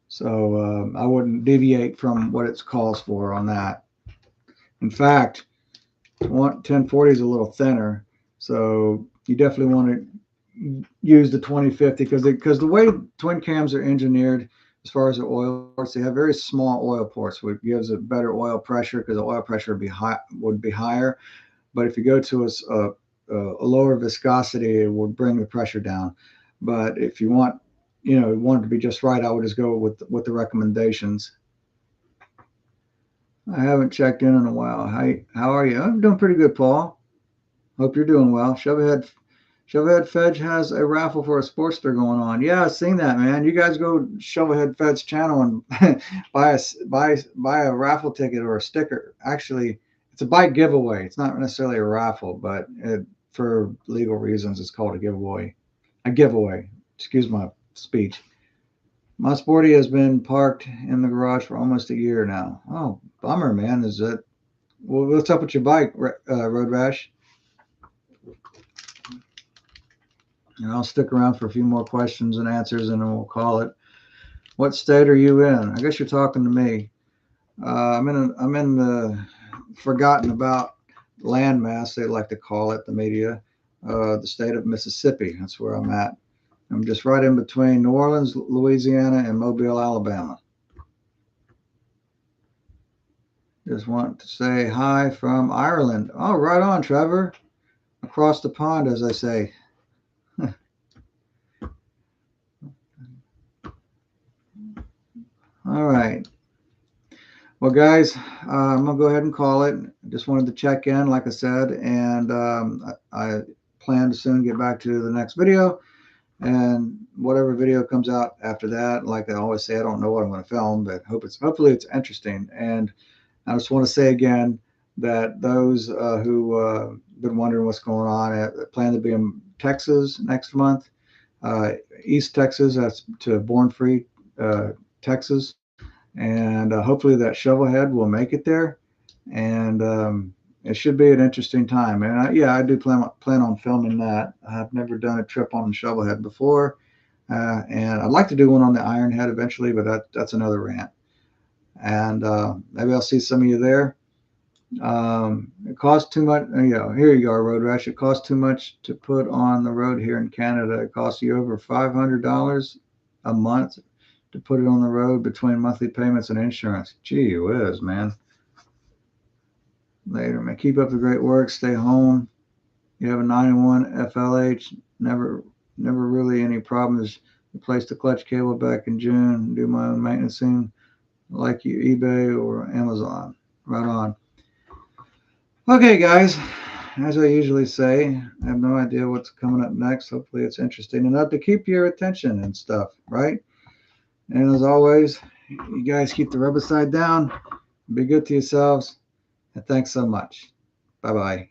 So I wouldn't deviate from what it calls for on that. In fact, 1040 is a little thinner, so you definitely want to use the 2050 because the way twin cams are engineered as far as the oil ports, they have very small oil ports, which gives it better oil pressure because the oil pressure would be higher. But if you go to a lower viscosity, it would bring the pressure down. But if you want, want it to be just right, I would just go with the recommendations. I haven't checked in a while. How are you? I'm doing pretty good, Paul. Hope you're doing well. Shovelhead Fedge has a raffle for a Sportster going on. Yeah, I've seen that, man. You guys go Shovelhead Fed's channel and buy a raffle ticket or a sticker. Actually, it's a bike giveaway. It's not necessarily a raffle, but for legal reasons, it's called a giveaway. A giveaway. Excuse my speech. My Sporty has been parked in the garage for almost a year now. Oh, bummer, man. Is it? Well, what's up with your bike, Road Rash? And I'll stick around for a few more questions and answers, and then we'll call it. What state are you in? I guess you're talking to me. I'm in the forgotten about landmass, they like to call it, the media, the state of Mississippi. That's where I'm at. I'm just right in between New Orleans, Louisiana, and Mobile, Alabama. Just want to say hi from Ireland. Oh, right on, Trevor. Across the pond, as I say. All right. Well, guys, I'm going to go ahead and call it. Just wanted to check in, like I said, and I plan to soon get back to the next video. And whatever video comes out after that, like I always say, I don't know what I'm going to film, but hopefully it's interesting. And I just want to say again that those who been wondering what's going on, I plan to be in Texas next month, East Texas, that's to Born Free, Texas. And hopefully that Shovelhead will make it there. And it should be an interesting time. And I do plan on filming that. I've never done a trip on Shovelhead before. And I'd like to do one on the Ironhead eventually, but that's another rant. And maybe I'll see some of you there. It costs too much. Here you go, Road Rash. It costs too much to put on the road here in Canada. It costs you over $500 a month to put it on the road between monthly payments and insurance. Gee whiz, man. Later, man. Keep up the great work. Stay home. You have a 91 FLH. Never really any problems. Replaced the clutch cable back in June. Do my own maintenance soon. Like you, eBay or Amazon. Right on. Okay, guys. As I usually say, I have no idea what's coming up next. Hopefully it's interesting enough to keep your attention and stuff, right? And as always, you guys keep the rubber side down. Be good to yourselves. And thanks so much. Bye-bye.